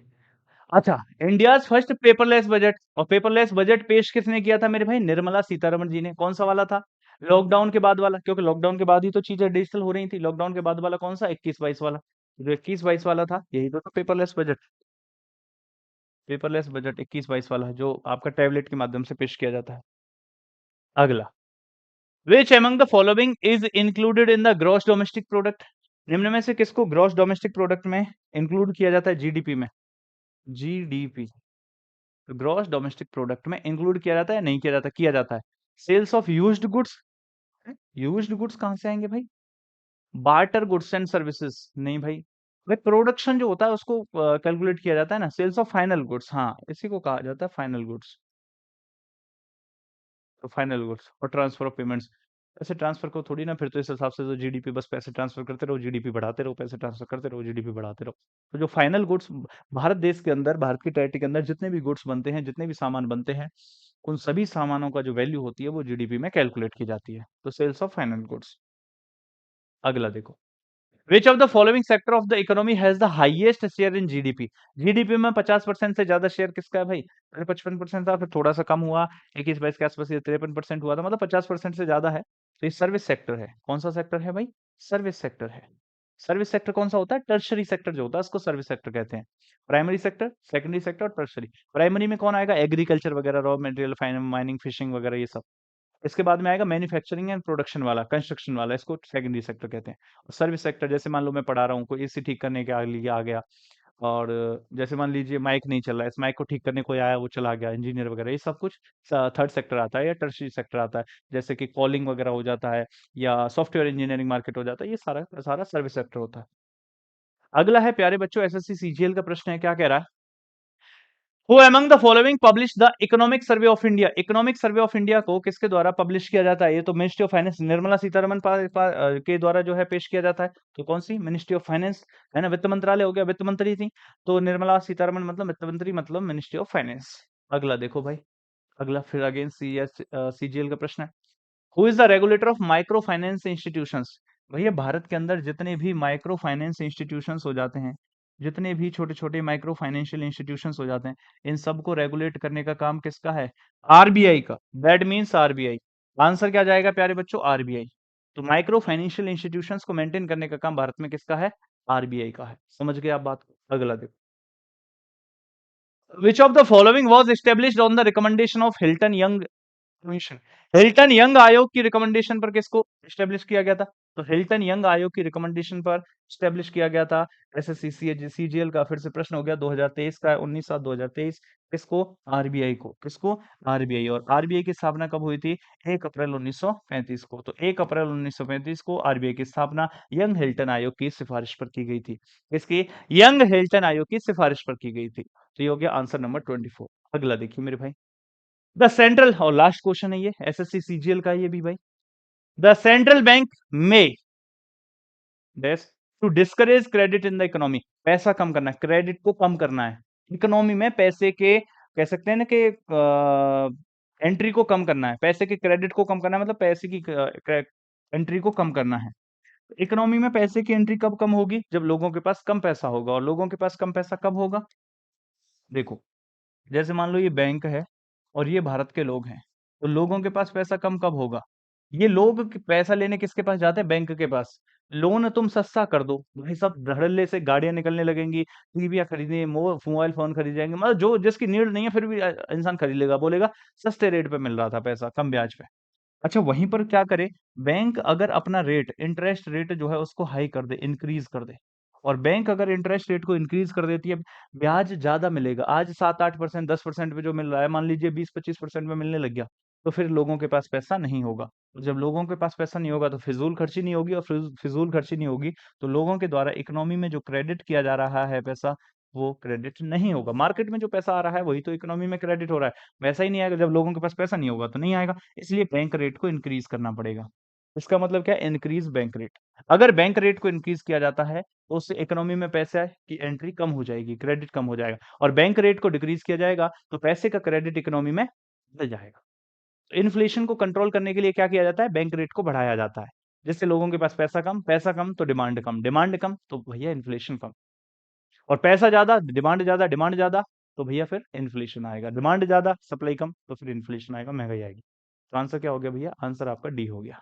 अच्छा, इंडियाज फर्स्ट पेपरलेस बजट, और पेपरलेस बजट पेश किसने किया था मेरे भाई? निर्मला सीतारमण जी ने। कौन सा वाला था? लॉकडाउन के बाद वाला, क्योंकि लॉकडाउन के बाद ही तो चीजें डिजिटल हो रही थी। लॉकडाउन के बाद वाला कौन सा? 21-22 वाला। जो 21-22 वाला था यही तो था पेपरलेस बजट। पेपरलेस बजट 21-22 वाला जो आपका टैबलेट के माध्यम से पेश किया जाता है। अगला, which among the following is included in the gross domestic product? निम्न में से किसको ग्रॉस डोमेस्टिक प्रोडक्ट में इंक्लूड किया जाता है? जीडीपी में। जीडीपी, ग्रॉस डोमेस्टिक प्रोडक्ट में इंक्लूड किया जाता है? नहीं किया जाता? किया जाता है। Sales of used goods, used goods कहां से आएंगे भाई? बार्टर गुड्स एंड सर्विसेज, नहीं भाई। भाई प्रोडक्शन जो होता है उसको कैलकुलेट किया जाता है ना। सेल्स ऑफ फाइनल गुड्स, हाँ इसी को कहा जाता है फाइनल गुड्स। तो फाइनल गुड्स और ट्रांसफर ऑफ पेमेंट्स, पैसे ट्रांसफर को थोड़ी ना, फिर तो इस हिसाब से तो जीडीपी, बस पैसे ट्रांसफर करते रहो, जीडीपी बढ़ाते रहो, पैसे ट्रांसफर करते रहो, जीडीपी बढ़ाते रहो। तो जो फाइनल गुड्स भारत देश के अंदर, भारत की टेरिटरी के अंदर जितने भी गुड्स बनते हैं, जितने भी सामान बनते हैं, उन सभी सामानों का जो वैल्यू होती है वो जीडीपी में कैलकुलेट की जाती है। तो सेल्स ऑफ फाइनल गुड्स। अगला देखो, विच of the following sector of the economy has the highest share in GDP? GDP में 50% से ज्यादा शेयर किसका है भाई? पहले 55% था, फिर थोड़ा सा कम हुआ, 21-22 के आसपास ये 53% हुआ था, मतलब 50% से ज्यादा है। तो ये सर्विस सेक्टर है। कौन सा सेक्टर है भाई? सर्विस सेक्टर है। सर्विस सेक्टर कौन सा होता है? टर्शरी सेक्टर जो होता है उसको सर्विस सेक्टर कहते हैं। प्राइमरी सेक्टर, सेकेंडरी सेक्टर और टर्शरी। प्राइमरी में कौन आएगा? एग्रीकल्चर वगैरह, रॉ मटेरियल, माइनिंग, फिशिंग वगैरह ये सब। इसके बाद में आएगा मैन्युफैक्चरिंग एंड प्रोडक्शन वाला, कंस्ट्रक्शन वाला, इसको सेकेंडरी सेक्टर कहते हैं। और सर्विस सेक्टर, जैसे मान लो मैं पढ़ा रहा हूँ, कोई एसी ठीक करने के लिए आ गया, और जैसे मान लीजिए माइक नहीं चल रहा है, इस माइक को ठीक करने कोई आया, वो चला गया, इंजीनियर वगैरह, ये सब कुछ थर्ड सेक्टर आता है या टर्शरी सेक्टर आता है। जैसे कि कॉलिंग वगैरह हो जाता है, या सॉफ्टवेयर इंजीनियरिंग मार्केट हो जाता है, ये सारा सारा सर्विस सेक्टर होता है। अगला है प्यारे बच्चों, एसएससी सीजीएल का प्रश्न है, क्या कह रहा है? Who among the following publish the Economic Survey of India? Economic survey of India को किसके द्वारा पब्लिश किया जाता है? ये तो ministry of finance, Nirmala Sitharaman के द्वारा जो है पेश किया जाता है। तो कौन सी? मिनिस्ट्री ऑफ फाइनेंस, है ना, वित्त मंत्रालय हो गया, वित्त मंत्री थी। तो निर्मला सीतारमन मतलब वित्त मंत्री, मतलब मिनिस्ट्री ऑफ फाइनेंस। अगला देखो भाई, अगला फिर अगेन सीजीएल का प्रश्न है। Who is the regulator of micro finance institutions? भैया भारत के अंदर जितने भी माइक्रो फाइनेंस इंस्टीट्यूशंस हो जाते हैं, जितने भी छोटे छोटे माइक्रो फाइनेंशियल इंस्टीट्यूशंस हो जाते हैं, इन सबको रेगुलेट करने का काम किसका है? आरबीआई का। That means RBI. आंसर क्या जाएगा प्यारे बच्चों? आरबीआई। तो माइक्रो फाइनेंशियल इंस्टीट्यूशंस को मेंटेन करने का काम भारत में किसका है? आरबीआई का है। समझ गए आप बात को? अगला देखो, विच of the following was established on the recommendation of Hilton young commission? Hilton young आयोग की रिकमेंडेशन पर किसको स्टेब्लिश किया गया था? तो हिल्टन यंग आयोग की रिकमेंडेशन पर स्टेब्लिश किया गया था। एसएससी सीजीएल का फिर से प्रश्न हो गया, 2023 का है, 19/7/2023। किसको? आरबीआई को। किसको? आरबीआई। और आरबीआई की स्थापना कब हुई थी? 1 अप्रैल 1935 को। तो 1 अप्रैल 1935 को आरबीआई की स्थापना यंग हिल्टन आयोग की सिफारिश पर की गई थी। किसकी? यंग हिल्टन आयोग की सिफारिश पर की गई थी। तो ये हो गया आंसर नंबर 24। अगला देखिए मेरे भाई, द सेंट्रल, और लास्ट क्वेश्चन है ये, एसएससी सीजीएल का ये भी भाई। द सेंट्रल बैंक में to discourage credit in the economy, पैसा कम करना है, क्रेडिट को कम करना है। इकोनॉमी में पैसे के, कह सकते हैं ना कि एंट्री को कम करना है, पैसे के क्रेडिट को कम करना है, मतलब पैसे की एंट्री को कम करना है। इकोनॉमी में पैसे की एंट्री कब कम होगी? जब लोगों के पास कम पैसा होगा। और लोगों के पास कम पैसा कब होगा? देखो, जैसे मान लो ये बैंक है और ये भारत के लोग हैं, तो लोगों के पास पैसा कम कब होगा? ये लोग पैसा लेने किसके पास जाते हैं? बैंक के पास। लोन तुम सस्ता कर दो, भाई साहब धड़ल्ले से गाड़ियां निकलने लगेंगी, टीवियां खरीदने, मोबाइल फोन खरीदे जाएंगे, मतलब जो जिसकी नीड नहीं है फिर भी इंसान खरीद लेगा, बोलेगा सस्ते रेट पे मिल रहा था पैसा, कम ब्याज पे। अच्छा, वहीं पर क्या करे? बैंक अगर अपना रेट, इंटरेस्ट रेट जो है उसको हाई कर दे, इंक्रीज कर दे, और बैंक अगर इंटरेस्ट रेट को इंक्रीज कर देती है, ब्याज ज्यादा मिलेगा। आज 7-8%, 10% पे जो मिल रहा है, मान लीजिए 20-25% में मिलने लग गया, तो फिर लोगों के पास पैसा नहीं होगा। और जब लोगों के पास पैसा नहीं होगा तो फिजूल खर्ची नहीं होगी, और फिजूल खर्ची नहीं होगी तो लोगों के द्वारा इकोनॉमी में जो क्रेडिट किया जा रहा है पैसा, वो क्रेडिट नहीं होगा। मार्केट में जो पैसा आ रहा है वही तो इकोनॉमी में क्रेडिट हो रहा है, वैसा ही नहीं आएगा। जब लोगों के पास पैसा नहीं होगा तो नहीं आएगा, इसलिए बैंक रेट को इंक्रीज करना पड़ेगा। इसका मतलब क्या है? Increase bank rate. अगर बैंक रेट को इंक्रीज किया जाता है तो उससे इकोनॉमी में पैसे की एंट्री कम हो जाएगी, क्रेडिट कम हो जाएगा, और बैंक रेट को डिक्रीज किया जाएगा तो पैसे का क्रेडिट इकोनॉमी में बढ़ जाएगा। तो इन्फ्लेशन को कंट्रोल करने के लिए क्या किया जाता है? बैंक रेट को बढ़ाया जाता है, जिससे लोगों के पास पैसा कम तो डिमांड कम, डिमांड कम तो भैया इन्फ्लेशन कम, और पैसा ज्यादा, डिमांड ज्यादा, डिमांड ज्यादा, तो भैया फिर इन्फ्लेशन आएगा। डिमांड ज्यादा, सप्लाई कम, तो फिर इन्फ्लेशन आएगा, महंगाई आएगी। तो आंसर क्या हो गया भैया? आंसर आपका डी हो गया।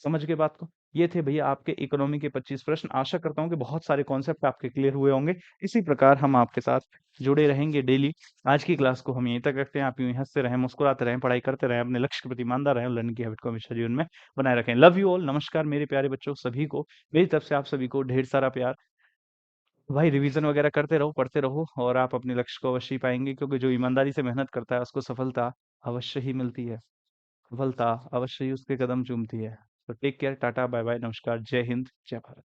समझ गए बात को? ये थे भैया आपके इकोनॉमी के 25 प्रश्न। आशा करता हूँ कि बहुत सारे कॉन्सेप्ट आपके क्लियर हुए होंगे। इसी प्रकार हम आपके साथ जुड़े रहेंगे डेली। आज की क्लास को हम यहीं तक रखते हैं। आप यूं ही हंसते रहें, मुस्कुराते रहें, पढ़ाई करते रहें, अपने लक्ष्य के प्रति ईमानदार रहें, और लर्निंग की हैबिट को हमेशा जीवन में बनाए रखें। Love you all. नमस्कार मेरे प्यारे बच्चों सभी को। मेरी तरफ से आप सभी को ढेर सारा प्यार। भाई रिवीजन वगैरह करते रहो, पढ़ते रहो, और आप अपने लक्ष्य को अवश्य ही पाएंगे, क्योंकि जो ईमानदारी से मेहनत करता है उसको सफलता अवश्य ही मिलती है। सफलता अवश्य ही उसके कदम चूमती है। तो take care, ta-ta, bye bye, नमस्कार, जय हिंद, जय भारत।